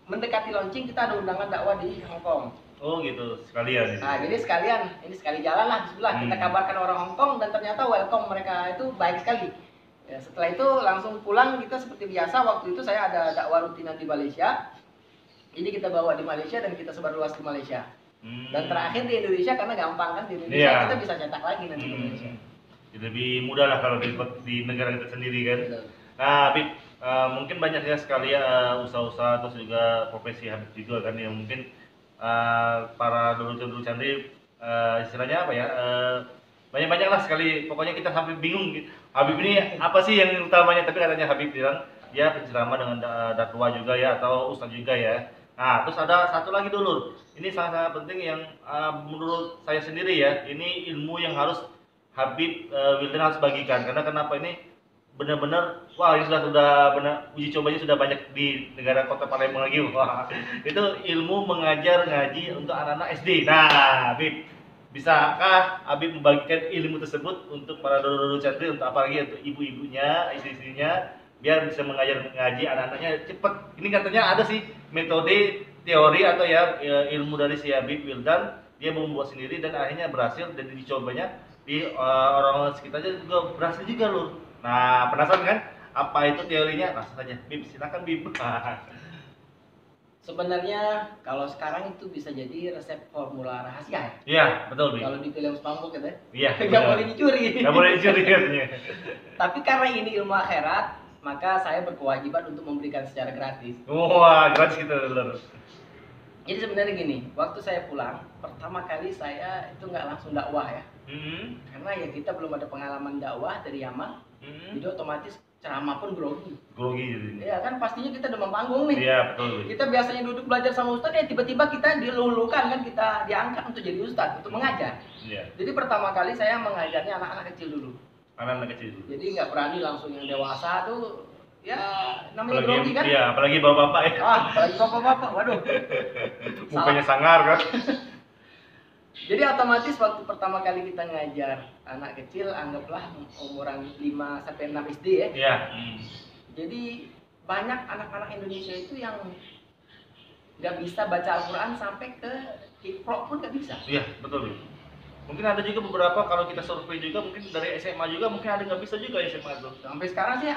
mendekati launching kita ada undangan dakwah di Hong Kong. Oh gitu, sekalian. Nah jadi sekalian, ini sekali jalan lah bismillah. Kita kabarkan orang Hong Kong dan ternyata welcome mereka itu baik sekali. Ya, setelah itu langsung pulang kita seperti biasa. Waktu itu saya ada dakwah rutinan di Malaysia. Jadi kita bawa di Malaysia dan kita sebar luas di Malaysia. Dan terakhir di Indonesia karena gampang kan di Indonesia kita bisa cetak lagi nanti di Indonesia. Jadi lebih mudah lah kalau di negara kita sendiri kan. Betul. Nah, Habib, mungkin banyaknya sekali usaha-usaha terus juga profesi Habib juga kan yang mungkin para dulu candri istilahnya apa ya? Banyak-banyak lah sekali, pokoknya kita sampai bingung Habib ini apa sih yang utamanya, tapi katanya Habib bilang ya penceramah dengan dakwah juga ya atau ustaz juga ya. Nah terus ada satu lagi dulu, ini sangat penting yang menurut saya sendiri ya, ini ilmu yang harus Habib Wildan harus bagikan, karena kenapa ini benar-benar wah ini sudah benar uji cobanya sudah banyak di negara kota Palembang lagi. Wah itu ilmu mengajar ngaji untuk anak-anak SD. Nah Habib, bisakah Habib membagikan ilmu tersebut untuk para dodo cantri, untuk apalagi untuk ibu-ibunya, istri-istrinya, biar bisa mengajar ngaji anak-anaknya cepat. Ini katanya ada sih metode teori atau ya ilmu dari si Habib Wildan, dia membuat sendiri dan akhirnya berhasil dan dicobanya di orang-orang sekitarnya juga berhasil juga loh. Nah penasaran kan apa itu teorinya? Langsung saja Bib, silakan Bib. Sebenarnya kalau sekarang itu bisa jadi resep formula rahasia ya. Iya, betul, Bib. Kalau di film SpongeBob gitu ya. Iya. Nggak boleh dicuri. Nggak boleh dicuri katanya. Tapi karena ini ilmu akhirat, maka saya berkewajiban untuk memberikan secara gratis. Wah, gratis gitu loh. Jadi sebenarnya gini, waktu saya pulang, pertama kali saya itu nggak langsung dakwah ya. Karena ya kita belum ada pengalaman dakwah dari Yaman. Jadi otomatis ceramah pun grogi. Grogi gitu. Iya kan pastinya kita demam panggung nih. Iya, betul. Kita biasanya duduk belajar sama ustadz ya tiba-tiba kita dilulukan kan, kita diangkat untuk jadi ustadz, untuk mengajar. Iya. Jadi pertama kali saya mengajarnya anak-anak kecil dulu. Anak-anak kecil dulu. Jadi nggak berani langsung yang dewasa tuh, ya namanya grogi kan. Iya, apalagi bapak-bapak ya. Apalagi bapak-bapak, waduh. Mukanya sangar kan. Jadi otomatis waktu pertama kali kita ngajar anak kecil, anggaplah umuran 5 sampai 6 SD ya. Iya. Jadi banyak anak-anak Indonesia itu yang nggak bisa baca Al-Quran sampai ke Iqra pun nggak bisa. Iya, betul. Mungkin ada juga beberapa, kalau kita survei juga mungkin dari SMA juga mungkin ada nggak bisa juga SMA itu. Sampai sekarang sih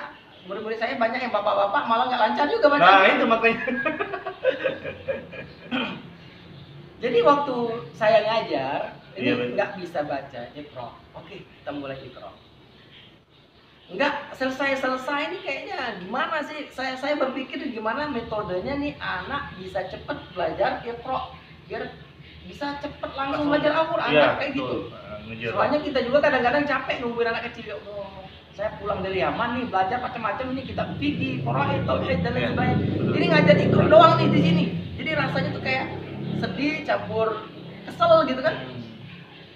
murid-murid saya banyak yang bapak-bapak malah nggak lancar juga baca. Nah itu makanya. Jadi waktu saya ngajar, ini Iya, nggak bisa baca Iqra. Oke, kita mulai Iqra. Nggak selesai ini kayaknya gimana sih? Saya berpikir gimana metodenya nih anak bisa cepet belajar Iqra, biar bisa cepet langsung belajar Al-Quran, Iya, kayak gitu. Ngejar. Soalnya kita juga kadang-kadang capek nungguin anak kecil. Oh, saya pulang dari Yaman nih belajar macam-macam nih, kitab fikih, Qur'an, tauhid dan lain sebagainya. Ini ngajar Iqra doang nih di sini. Jadi rasanya tuh kayak sedih campur kesel gitu kan.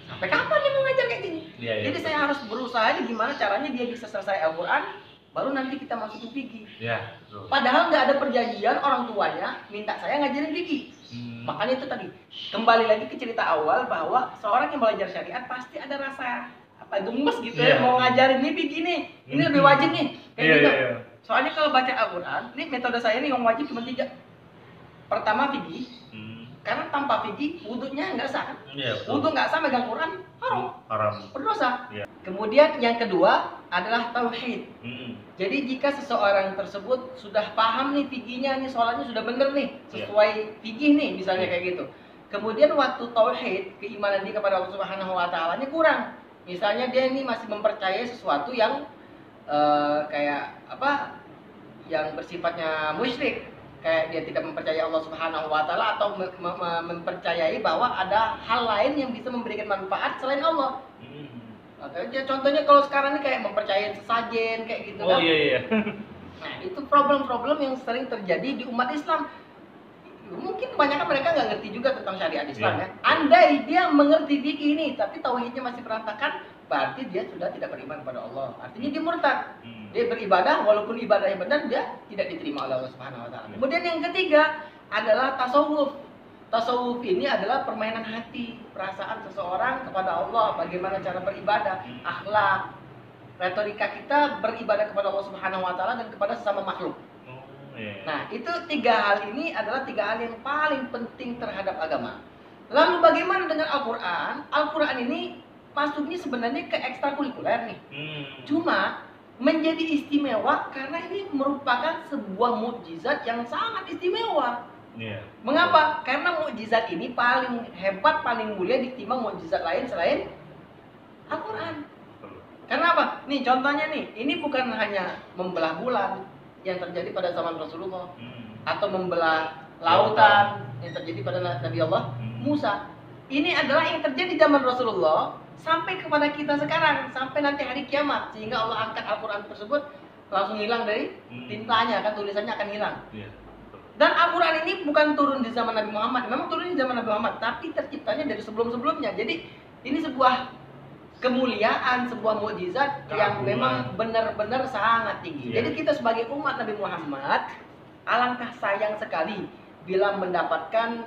Sampai kapan nih mau ngajar kayak gini? Iya, iya. Jadi saya harus berusaha nih gimana caranya dia bisa selesai Al-Quran, baru nanti kita masukin fikih. Iya, betul. Padahal nggak ada perjanjian orang tuanya minta saya ngajarin fikih. Makanya itu tadi kembali lagi ke cerita awal bahwa seorang yang belajar syariat pasti ada rasa apa gemes gitu ya, mau ngajarin nih fikih nih, ini lebih wajib nih kayak gitu. Soalnya kalau baca Al-Quran, ini metode saya nih yang wajib cuma 3. Pertama fikih, karena tanpa fikih wudhunya nggak sah kan? Iya, Wudhu nggak sah megang Quran haram. berdosa. Iya. Kemudian yang kedua adalah tauhid. Jadi jika seseorang tersebut sudah paham nih fikihnya nih, sholatnya sudah bener nih, sesuai fikih nih misalnya kayak gitu. Kemudian waktu tauhid, keimanan dia kepada Allah Subhanahu wa taala-nya kurang. Misalnya dia ini masih mempercayai sesuatu yang kayak apa? Yang bersifatnya musyrik. Kayak dia tidak mempercayai Allah Subhanahu wa taala atau mempercayai bahwa ada hal lain yang bisa memberikan manfaat selain Allah. Makanya contohnya kalau sekarang ini kayak mempercayai sesajen kayak gitu kan. Oh iya. Nah, itu problem-problem yang sering terjadi di umat Islam. Mungkin kebanyakan mereka nggak ngerti juga tentang syariat Islam ya. Andai dia mengerti fikih ini tapi tauhidnya masih berantakan, berarti dia sudah tidak beriman pada Allah. Artinya dia murtad. Dia beribadah walaupun ibadahnya benar dia tidak diterima oleh Allah Subhanahu wa taala. Kemudian yang ketiga adalah tasawuf. Tasawuf ini adalah permainan hati, perasaan seseorang kepada Allah, bagaimana cara beribadah, akhlak, retorika kita beribadah kepada Allah Subhanahu wa taala dan kepada sesama makhluk. Nah, itu 3 hal ini adalah 3 hal yang paling penting terhadap agama. Lalu bagaimana dengan Al-Qur'an? Al-Qur'an ini masuknya sebenarnya ke ekstrakurikuler nih. Cuma menjadi istimewa karena ini merupakan sebuah mukjizat yang sangat istimewa. Mengapa? Karena mukjizat ini paling hebat, paling mulia ditimbang mukjizat lain selain Al-Qur'an. Karena apa? Nih contohnya nih, ini bukan hanya membelah bulan yang terjadi pada zaman Rasulullah atau membelah lautan yang terjadi pada Nabi Allah Musa. Ini adalah yang terjadi zaman Rasulullah sampai kepada kita sekarang, sampai nanti hari kiamat, sehingga Allah angkat Al-Qur'an tersebut langsung hilang dari tintanya, kan tulisannya akan hilang. Dan Al-Quran ini bukan turun di zaman Nabi Muhammad. Memang turun di zaman Nabi Muhammad, tapi terciptanya dari sebelum-sebelumnya. Jadi ini sebuah kemuliaan, sebuah mukjizat yang memang benar-benar sangat tinggi. Jadi kita sebagai umat Nabi Muhammad alangkah sayang sekali bila mendapatkan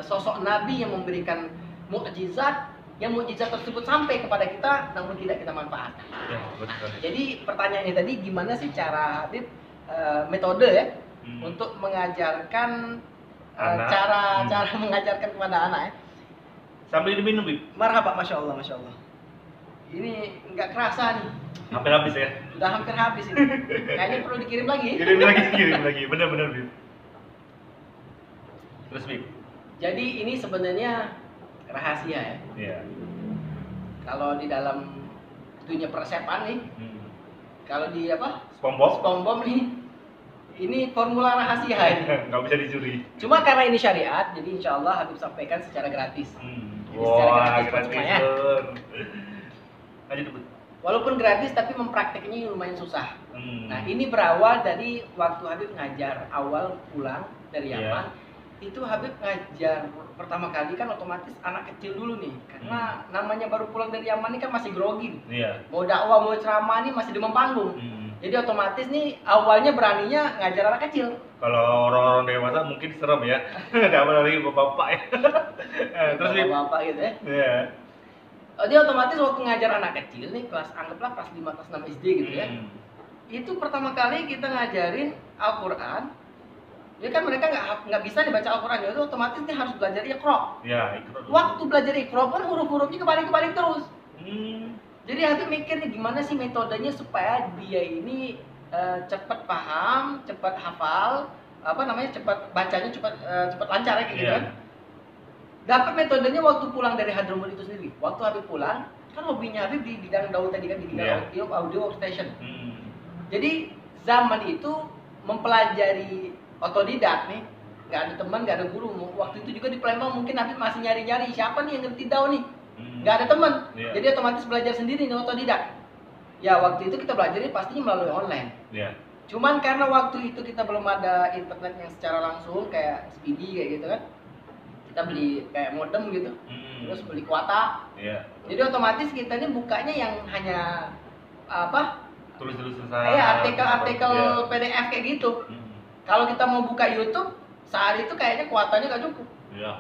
sosok Nabi yang memberikan mukjizat, yang mukjizat tersebut sampai kepada kita namun tidak kita manfaatkan. Jadi pertanyaannya tadi, gimana sih cara Habib metode ya untuk mengajarkan cara mengajarkan kepada anak ya? Sambil diminum, Bib. Marhaba, masya Allah. Ini nggak kerasa nih. Hampir habis ya? Udah hampir habis ini. Kayaknya perlu dikirim lagi. Kirim lagi. Bener, Bib. Terus, Bib. Jadi ini sebenarnya rahasia ya. Iya. Kalau di dalam dunia persepan nih, kalau di apa? SpongeBob nih, ini formula rahasia ini. Nggak bisa dicuri. Cuma karena ini syariat, jadi insya Allah Habib sampaikan secara gratis. Wah, gratis ya. Lanjut, Bud. Walaupun gratis, tapi memprakteknya lumayan susah. Nah, ini berawal dari waktu Habib ngajar awal pulang dari Yaman. Itu Habib ngajar pertama kali kan otomatis anak kecil dulu nih, karena namanya baru pulang dari Yaman ini kan masih grogi. Mau dakwah, mau ceramah nih masih demam panggung. Jadi otomatis nih awalnya beraninya ngajar anak kecil. Kalau orang-orang dewasa mungkin serem ya. Dapat dari bapak-bapak ya. Terus bapak gitu ya. Iya. Dia otomatis waktu ngajar anak kecil nih, anggaplah kelas 5 kelas 6 SD gitu ya. Itu pertama kali kita ngajarin Al-Qur'an. Ya kan mereka nggak bisa dibaca Al-Qur'an, jadi otomatis dia harus belajar Iqra. Ya, Iqra. Waktu belajar Iqra pun huruf-hurufnya kebalik-kebalik terus. Jadi Habib mikir nih gimana sih metodenya supaya dia ini cepat paham, cepat hafal, cepat bacanya cepat lancar kayak gitu kan. Dapat metodenya waktu pulang dari Hadramut itu sendiri. Waktu Habib pulang, kan hobinya Habib di bidang daun tadi kan, di bidang audio workstation. Jadi zaman itu mempelajari otodidak nih, nggak ada teman, nggak ada guru. Waktu itu juga di Palembang mungkin Habib masih nyari-nyari siapa nih yang ngerti daun nih. Nggak ada teman, jadi otomatis belajar sendiri nih, otodidak. Ya waktu itu kita belajarnya pastinya melalui online. Cuman karena waktu itu kita belum ada internet yang secara langsung kayak speedy kayak gitu kan, kita beli kayak modem gitu, terus beli kuota. Jadi otomatis kita ini bukanya yang hanya tulis-tulis artikel PDF kayak gitu. Kalau kita mau buka YouTube sehari itu kayaknya kuotanya nggak cukup.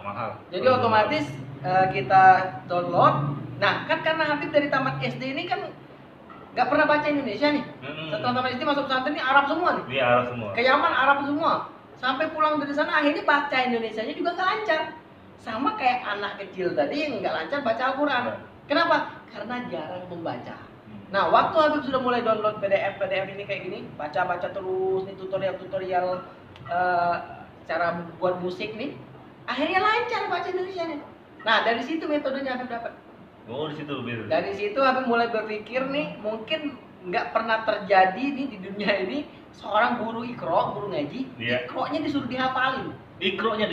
Mahal. Jadi otomatis kita download. Nah, kan karena Habib dari tamat SD ini kan nggak pernah baca Indonesia nih. Setelah tamat SD masuk pesantren ini Arab semua nih. Iya, Arab semua. Ke Yaman Arab semua. Sampai pulang dari sana akhirnya baca Indonesianya juga nggak lancar. Sama kayak anak kecil tadi yang nggak lancar baca Al-Quran. Kenapa? Karena jarang membaca. Nah, waktu Habib sudah mulai download PDF ini kayak gini, baca-baca terus nih tutorial cara buat musik nih, akhirnya lancar baca Indonesia nih. Nah, dari situ metodenya Habib dapat. Oh, di situ betul. Dari situ Habib mulai berpikir nih, mungkin nggak pernah terjadi nih di dunia ini seorang guru Iqra, guru ngaji, Iqra-nya disuruh dihafalin. Iqra-nya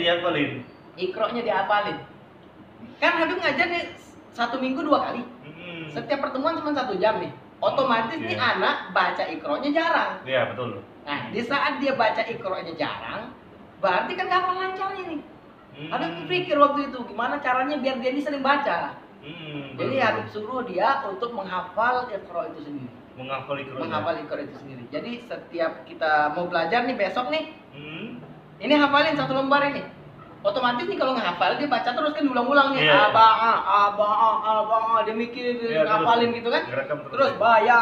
dihafalin. Kan Habib ngajar nih 1 minggu 2 kali. Setiap pertemuan cuma 1 jam nih. Otomatis nih anak baca Iqra-nya jarang. Iya, betul. Nah, di saat dia baca Iqra-nya jarang, berarti kan gampang lancarnya nih. Habib pikir waktu itu gimana caranya biar dia ini sering baca. Jadi Habib suruh dia untuk menghafal Iqra itu sendiri. menghafal Iqra itu sendiri. Jadi setiap kita mau belajar nih besok nih, ini hafalin satu lembar ini. Otomatis nih kalau ngehafal dia baca terus kan diulang-ulang nih, dia mikir ngapalin gitu kan. Terus baya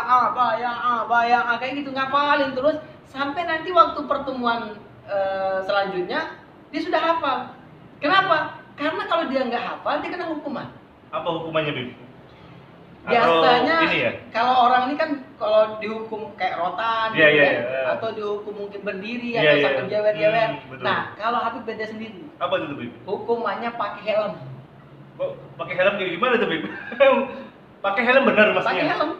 kayak gitu ngapalin terus sampai nanti waktu pertemuan selanjutnya dia sudah hafal. Kenapa? Karena kalau dia nggak hafal dia kena hukuman. Apa hukumannya, Bib? Biasanya ini ya? Kalau orang ini kan kalau dihukum kayak rotan atau dihukum mungkin berdiri atau sampai jewer-jewer. Nah, kalau Habib beda sendiri. Apa itu, Bib? Hukumannya pakai helm. Kok pakai helm kayak gimana tuh, Bib? Pakai helm benar maksudnya? Pakai helm.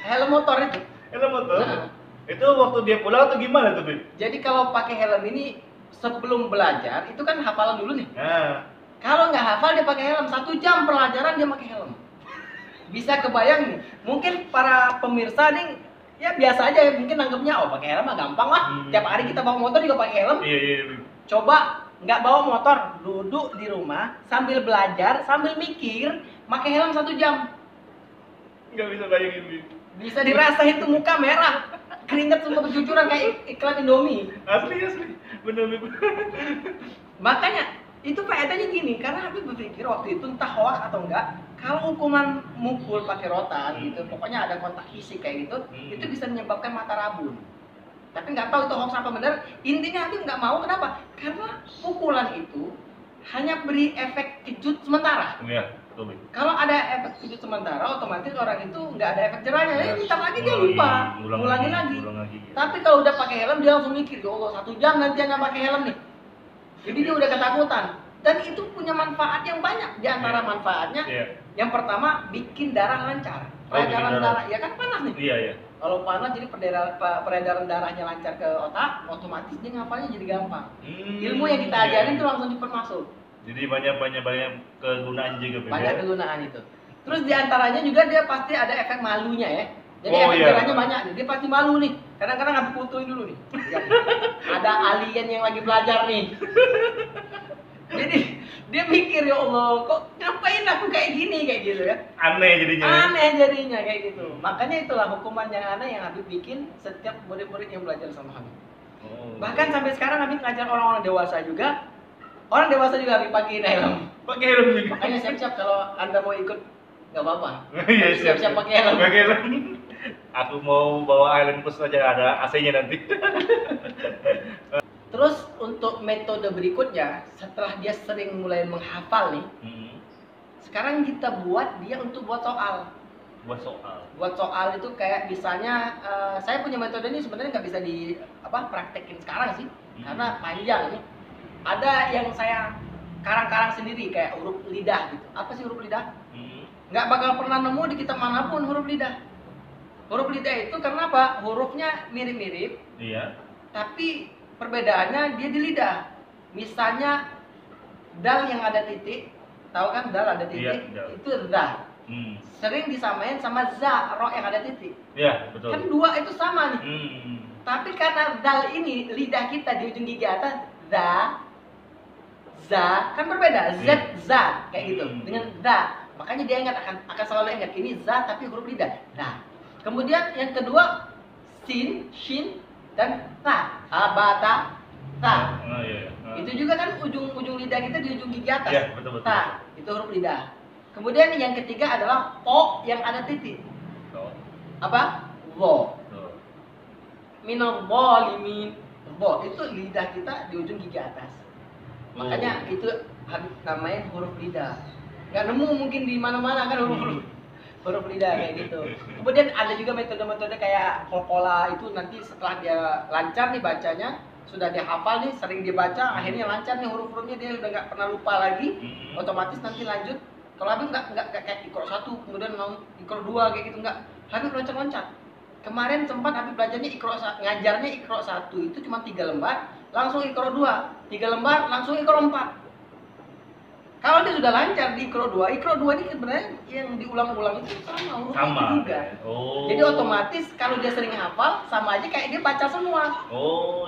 Helm motor itu. Helm motor? Nah. Itu waktu dia pulang atau gimana tuh, Bib? Jadi kalau pakai helm ini sebelum belajar itu kan hafalan dulu nih. Nah. Kalau nggak hafal dia pakai helm, 1 jam pelajaran dia pakai helm. Bisa kebayang nih, mungkin para pemirsa nih ya biasa aja mungkin nanggepnya pakai helm mah gampang lah. Tiap hari kita bawa motor juga pakai helm. Iya. Coba nggak bawa motor, duduk di rumah sambil belajar, sambil mikir, pakai helm 1 jam. Nggak bisa bayangin, Bib. Bisa dirasa itu muka merah, keringet semua bercucuran kayak iklan Indomie. Asli, bener. Makanya itu faedahnya gini, karena Habib berpikir waktu itu entah hoax atau enggak, kalau hukuman mukul pakai rotan gitu, pokoknya ada kontak fisik kayak gitu, itu bisa menyebabkan mata rabun. Tapi nggak tahu itu hoax apa benar. Intinya Habib nggak mau, kenapa? Karena pukulan itu hanya beri efek kejut sementara. Iya, betul. Kalau ada efek kejut sementara, otomatis orang itu nggak ada efek jerahnya. Bentar lagi dia lupa, ulangi lagi. Tapi kalau udah pakai helm dia langsung mikir, ya Allah 1 jam nanti nggak pakai helm nih. Jadi dia udah ketakutan. Dan itu punya manfaat yang banyak. Di antara manfaatnya, yang pertama bikin darah lancar. Peredaran darah, ya kan panas nih. Iya. Kalau panas jadi peredaran darahnya lancar ke otak, otomatis dia ngapalnya jadi gampang. Ilmu yang kita ajarin itu langsung cepat masuk. Jadi banyak kegunaan juga. Banyak kegunaan itu. Terus di antaranya juga dia pasti ada efek malunya ya. Jadi efek jerahnya banyak nih. Dia pasti malu nih. Kadang-kadang habis fotoin dulu nih. Ada alien yang lagi belajar nih. Jadi dia mikir, ya Allah, kok ngapain aku kayak gini, kayak gitu ya. Aneh jadinya kayak gitu. Makanya itulah hukuman yang aneh yang Habib bikin setiap murid-murid yang belajar sama Habib. Bahkan sampai sekarang Habib ngajar orang-orang dewasa juga. Orang dewasa juga Habib pakai helm. Pakai helm juga. Makanya siap-siap kalau Anda mau ikut nggak apa-apa. Iya, siap-siap pakai helm. Aku mau bawa helm khusus aja, ada AC-nya nanti. Terus untuk metode berikutnya, setelah dia sering mulai menghafal nih, sekarang kita buat dia untuk buat soal. Buat soal itu kayak misalnya, saya punya metode ini sebenarnya nggak bisa praktekin sekarang sih, karena panjang nih. Ada yang saya karang-karang sendiri kayak huruf lidah gitu. Apa sih huruf lidah? Nggak bakal pernah nemu di kitab manapun huruf lidah. Huruf lidah itu karena apa? Hurufnya mirip-mirip. Iya. Tapi perbedaannya dia di lidah. Misalnya dal yang ada titik, tahu kan dal ada titik, itu dah. Sering disamain sama za, ro yang ada titik. Iya, betul. Kan dua itu sama nih. Tapi karena dal ini lidah kita di ujung gigi atas, za kan berbeda, z, za kayak gitu dengan da. Makanya dia akan selalu ingat ini za tapi huruf lidah. Nah, kemudian yang kedua sin, shin dan ta, abata, ta. Itu juga kan ujung lidah kita di ujung gigi atas. Iya, betul. Ta, itu huruf lidah. Kemudian yang ketiga adalah po yang ada titik. Apa? Wo. Minal zalimin. Wo itu lidah kita di ujung gigi atas. Makanya itu namanya huruf lidah. Nggak nemu mungkin di mana-mana kan huruf lidah kayak gitu. Kemudian ada juga metode-metode kayak kolkola itu nanti setelah dia lancar nih bacanya, sudah dia hafal nih, sering dibaca, akhirnya lancar nih huruf-hurufnya, dia udah nggak pernah lupa lagi. Otomatis nanti lanjut. Kalau Habib nggak kayak Iqra 1, kemudian Iqra 2 kayak gitu, nggak. Habib loncat-loncat. Kemarin sempat Habib belajarnya ngajarnya Iqra 1 itu cuma 3 lembar, langsung Iqra 2, 3 lembar, langsung Iqra 4. Kalau dia sudah lancar di Iqra 2 ini sebenarnya yang diulang-ulang itu sama juga. Jadi otomatis kalau dia sering hafal, sama aja kayak dia baca semua.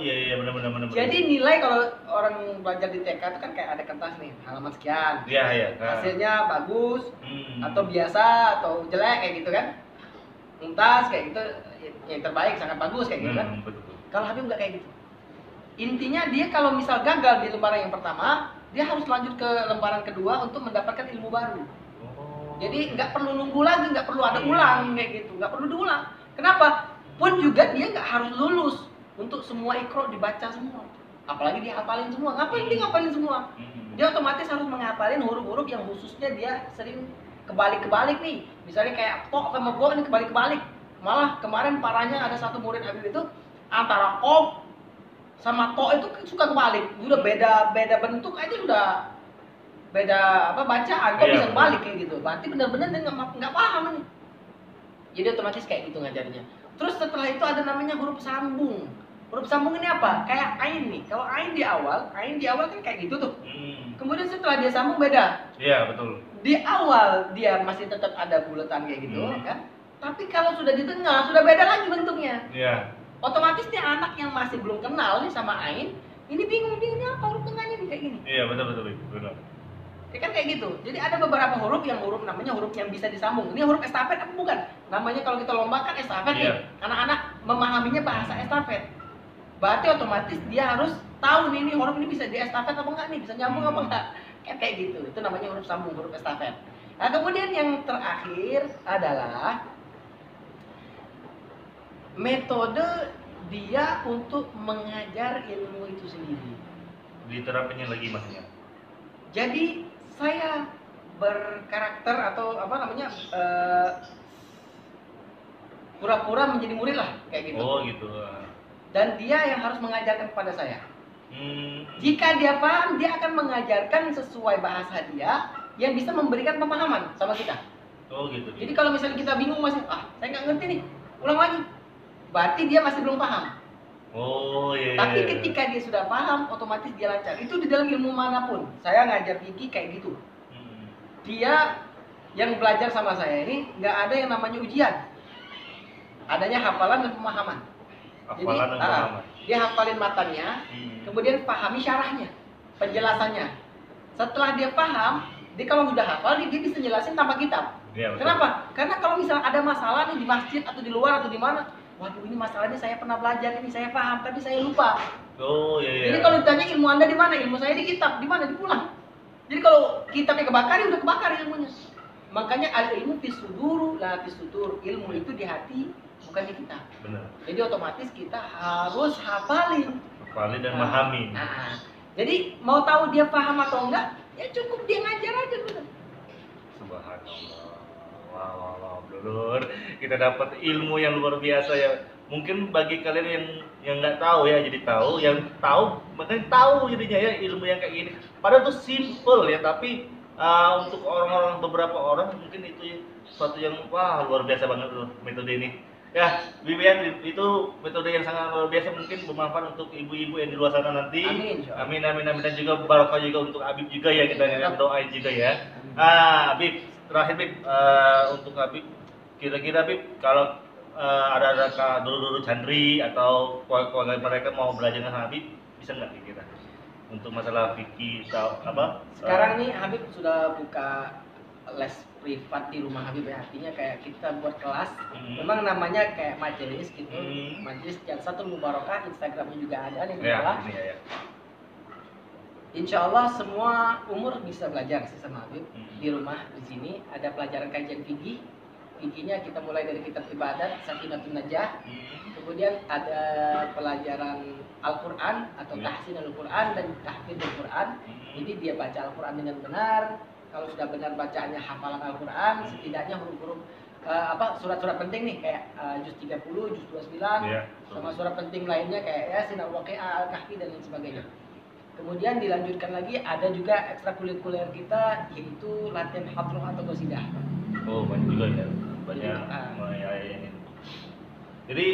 Iya, benar. Jadi nilai kalau orang belajar di TK itu kan kayak ada kertas nih, halaman sekian. Iya. Hasilnya bagus, atau biasa, atau jelek kayak gitu kan. Mumtaz kayak gitu, yang terbaik, sangat bagus kayak gitu kan. Betul. Kalau Habib nggak kayak gitu. Intinya dia kalau misal gagal di lembaran yang pertama, dia harus lanjut ke lembaran kedua untuk mendapatkan ilmu baru. Jadi nggak perlu nunggu lagi, nggak perlu ada ulang kayak gitu, nggak perlu diulang. Kenapa? Pun juga dia nggak harus lulus untuk semua Iqra dibaca semua. Apalagi dia hafalin semua. Ngapain dia ngapalin semua? Dia otomatis harus menghafalin huruf-huruf yang khususnya dia sering kebalik-kebalik nih. Misalnya kayak to sama go ini kebalik-kebalik. Malah kemarin parahnya ada satu murid Habib itu antara qaf sama to itu suka kebalik. Udah beda bentuk aja udah beda bacaan kok bisa kebalik kayak gitu. Berarti benar-benar dia nggak paham nih. Jadi otomatis kayak gitu ngajarnya. Terus setelah itu ada namanya huruf sambung. Huruf sambung ini apa? Kayak ain nih. Kalau ain di awal kan kayak gitu tuh. Kemudian setelah dia sambung beda. Iya, betul. Di awal dia masih tetap ada bulatan kayak gitu kan. Tapi kalau sudah di tengah sudah beda lagi bentuknya. Iya. Otomatis nih anak yang masih belum kenal nih sama ain, ini bingung ini apa huruf tengahnya nih kayak gini. Iya, betul. Ya kan kayak gitu. Jadi ada beberapa huruf namanya huruf yang bisa disambung. Ini huruf estafet apa bukan? Namanya kalau kita lomba kan estafet nih. Anak-anak memahaminya bahasa estafet. Berarti otomatis dia harus tahu nih ini huruf ini bisa diestafet apa enggak nih, bisa nyambung apa enggak. Kayak gitu. Itu namanya huruf sambung, huruf estafet. Nah, kemudian yang terakhir adalah metode dia untuk mengajar ilmu itu sendiri. Diterapinnya lagi maksudnya. Jadi saya berkarakter atau pura-pura menjadi murid lah kayak gitu. Oh gitu. Dan dia yang harus mengajarkan kepada saya. Jika dia paham, dia akan mengajarkan sesuai bahasa dia yang bisa memberikan pemahaman sama kita. Oh gitu. Jadi kalau misalnya kita bingung masih, saya nggak ngerti nih, ulang lagi. Berarti dia masih belum paham. Oh iya. Tapi ketika dia sudah paham, otomatis dia lancar. Itu di dalam ilmu manapun. Saya ngajar fikih kayak gitu. Dia yang belajar sama saya ini nggak ada yang namanya ujian. Adanya hafalan dan pemahaman. Hafalan dan pemahaman. Dia hafalin matanya, kemudian pahami syarahnya, penjelasannya. Setelah dia paham, dia kalau udah hafal dia bisa jelasin tanpa kitab. Ya, kenapa? Karena kalau misalnya ada masalah nih di masjid atau di luar atau di mana, waduh ini masalahnya saya pernah belajar ini, saya paham tapi saya lupa. Oh iya. Jadi kalau ditanya ilmu Anda di mana? Ilmu saya di kitab. Di mana? Di pulang. Jadi kalau kitabnya kebakar, ya udah kebakar ilmunya. Makanya al-ilmu fis sudur la fis sudur. Ilmu itu di hati, bukan di kitab. Benar. Jadi otomatis kita harus hafalin dan memahami. Jadi mau tahu dia paham atau enggak, ya cukup dia ngajar aja dulu. Subhanallah. Wow, Lur. Kita dapat ilmu yang luar biasa ya. Mungkin bagi kalian yang nggak tahu ya jadi tahu, yang tahu makanya tahu jadinya ya ilmu yang kayak gini. Padahal itu simple ya, tapi untuk beberapa orang mungkin itu suatu yang luar biasa banget loh metode ini. Ya, Bibian itu metode yang sangat luar biasa, mungkin bermanfaat untuk ibu-ibu yang di luar sana nanti. Amin. Dan juga barokah juga untuk Habib juga ya, kita doain juga ya. Habib, terakhir Habib, untuk Habib, kira-kira Habib kalau ada dulu santri atau keluarga mereka mau belajar dengan Habib, bisa nggak kira-kira untuk masalah fikih atau apa? Sekarang nih Habib sudah buka les privat di rumah Habib ya, artinya kayak kita buat kelas. Memang namanya kayak majelis gitu, majelis Jalsatul Mubarakah. Instagramnya juga ada nih. Insya Allah semua umur bisa belajar sih sama Habib di rumah. Di sini ada pelajaran kajian fikih. Fikihnya kita mulai dari kitab ibadat, Sakinatun Najah. Kemudian ada pelajaran Al-Quran atau tahsin Al-Quran dan tahfidz Al-Quran. Jadi dia baca Al-Quran dengan benar. Kalau sudah benar bacaannya hafalan Al-Quran, setidaknya huruf-huruf surat-surat penting nih kayak juz 30, juz 29, sama surat penting lainnya kayak Yasin, Al-Waqi'ah, Al-Kahfi dan lain sebagainya. Kemudian dilanjutkan lagi ada juga ekstrakurikuler kita yaitu latihan hadroh atau qasidah. Oh, banyak juga ya. Banyak ini. Jadi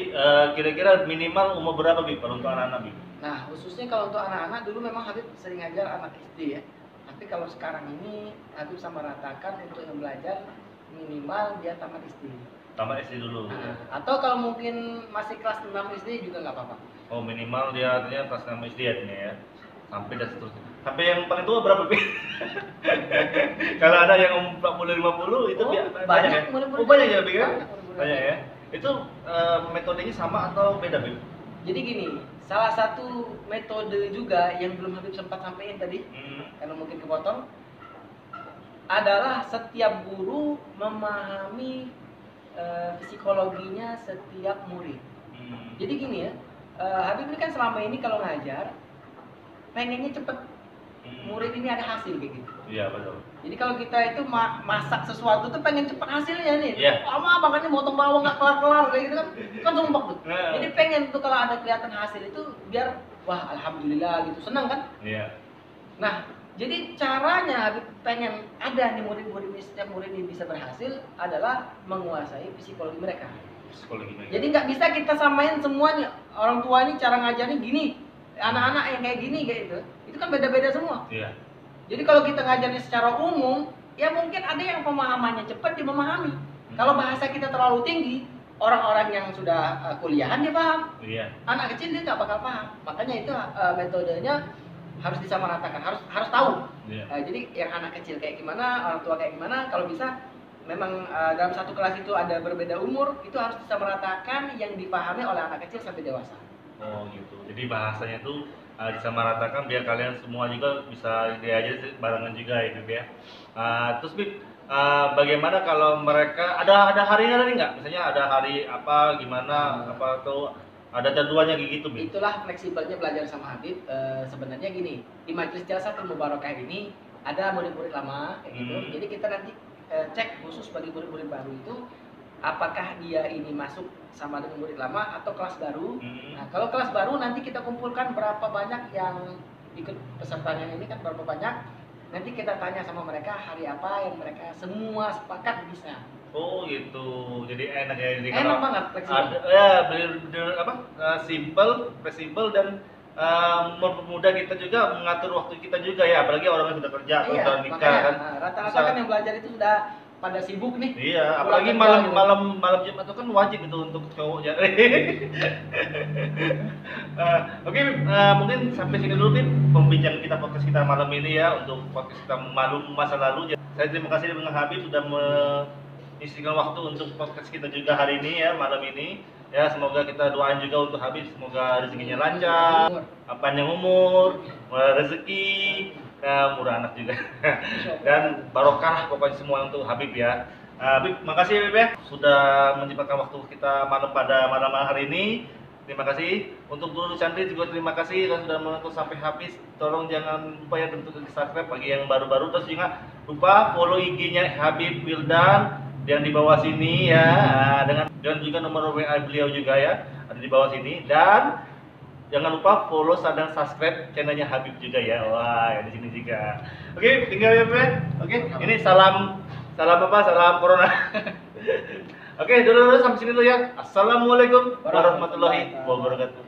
kira-kira minimal umur berapa Bib kalau untuk anak-anak Bib? Nah, khususnya kalau untuk anak-anak dulu memang Habib sering ngajar anak SD ya. Tapi kalau sekarang ini Habib sama ratakan untuk yang belajar minimal dia tamat SD. Tamat SD dulu. Atau kalau mungkin masih kelas 6 SD juga nggak apa-apa. Oh, minimal dia artinya kelas 6 SD artinya ya. Sampai dan seterusnya. Sampai yang paling tua berapa Bib? Kalau ada yang 40 50 itu banyak ya. Banyak ya Bib ya? Banyak ya. Itu metodenya sama atau beda, Bib? Jadi gini, salah satu metode juga yang belum Habib sempat sampaikan tadi, karena mungkin kepotong, adalah setiap guru memahami psikologinya setiap murid. Jadi gini ya, Habib ini kan selama ini kalau ngajar pengennya cepet murid ini ada hasil kayak gitu. Iya betul. Jadi kalau kita itu masak sesuatu tuh pengen cepet hasilnya nih. Iya. Lama makanya motong bawang nggak kelar-kelar kayak gitu kan sumpah tuh. Jadi pengen tuh kalau ada kelihatan hasil itu biar wah alhamdulillah gitu, senang kan? Iya. Nah, jadi caranya Habib pengen ada nih murid-murid ini, setiap murid ini bisa berhasil adalah menguasai psikologi mereka. Psikologi mereka. Jadi nggak bisa kita samain semua nih orang tua ini cara ngajarnya gini, anak-anak yang kayak gini kayak itu. Itu kan beda-beda semua. Iya. Jadi kalau kita ngajarnya secara umum, ya mungkin ada yang pemahamannya cepat dia memahami. Kalau bahasa kita terlalu tinggi, orang-orang yang sudah kuliahan dia paham. Iya. Anak kecil dia nggak bakal paham. Makanya itu metodenya harus disamaratakan, harus tahu. Iya. Jadi yang anak kecil kayak gimana, orang tua kayak gimana, kalau bisa memang dalam satu kelas itu ada berbeda umur, itu harus disamaratakan yang dipahami oleh anak kecil sampai dewasa. Oh gitu. Jadi bahasanya tuh disamaratakan biar kalian semua juga bisa dia aja barengan juga ya Bib ya. Terus Bib, bagaimana kalau mereka ada harinya tadi nggak? Misalnya ada hari apa gimana apa tuh ada jadwalnya kayak gitu Bib? Itulah fleksibelnya belajar sama Habib. Sebenarnya gini, di Majelis Jalsatul Mubarakah ini ada murid-murid lama kayak gitu. Jadi kita nanti cek khusus bagi murid-murid baru itu apakah dia ini masuk sama dengan murid lama atau kelas baru. Nah, kalau kelas baru nanti kita kumpulkan berapa banyak yang ikut pesertanya ini kan berapa banyak. Nanti kita tanya sama mereka hari apa yang mereka semua sepakat bisa. Oh gitu. Jadi enak ya. Jadi Enak banget fleksibel. Ya, bener apa? Simple, fleksibel dan mempermudah kita juga mengatur waktu kita juga ya, apalagi orang yang sudah kerja atau sudah nikah kan. Rata-rata kan yang belajar itu sudah pada sibuk nih. Iya, apalagi malam Jumat itu kan wajib itu untuk cowok ya. Oke, mungkin sampai sini dulu Bib pembicaraan kita podcast kita malam ini ya, untuk podcast kita malu masa lalu. Saya terima kasih dengan Habib sudah mengisikan waktu untuk podcast kita juga hari ini ya, malam ini. Ya, semoga kita doain juga untuk Habib, semoga rezekinya lancar, panjang umur, murah rezeki, murah anak juga. Dan barokah pokoknya semua untuk Habib ya. Habib, makasih ya Habib ya sudah menyempatkan waktu kita pada malam hari ini. Terima kasih untuk Guru Chandri juga terima kasih dan sudah menonton sampai habis. Tolong jangan lupa ya untuk subscribe bagi yang baru-baru, terus juga lupa follow IG-nya Habib Wildan yang di bawah sini ya, dan juga nomor WA beliau juga ya ada di bawah sini, dan jangan lupa follow dan subscribe channelnya Habib juga ya. Wah, ya di sini juga. Oke, tinggal ya Beb. Oke, ini salam apa? Salam corona. Oke, dulu sampai sini dulu ya. Assalamualaikum warahmatullahi wabarakatuh.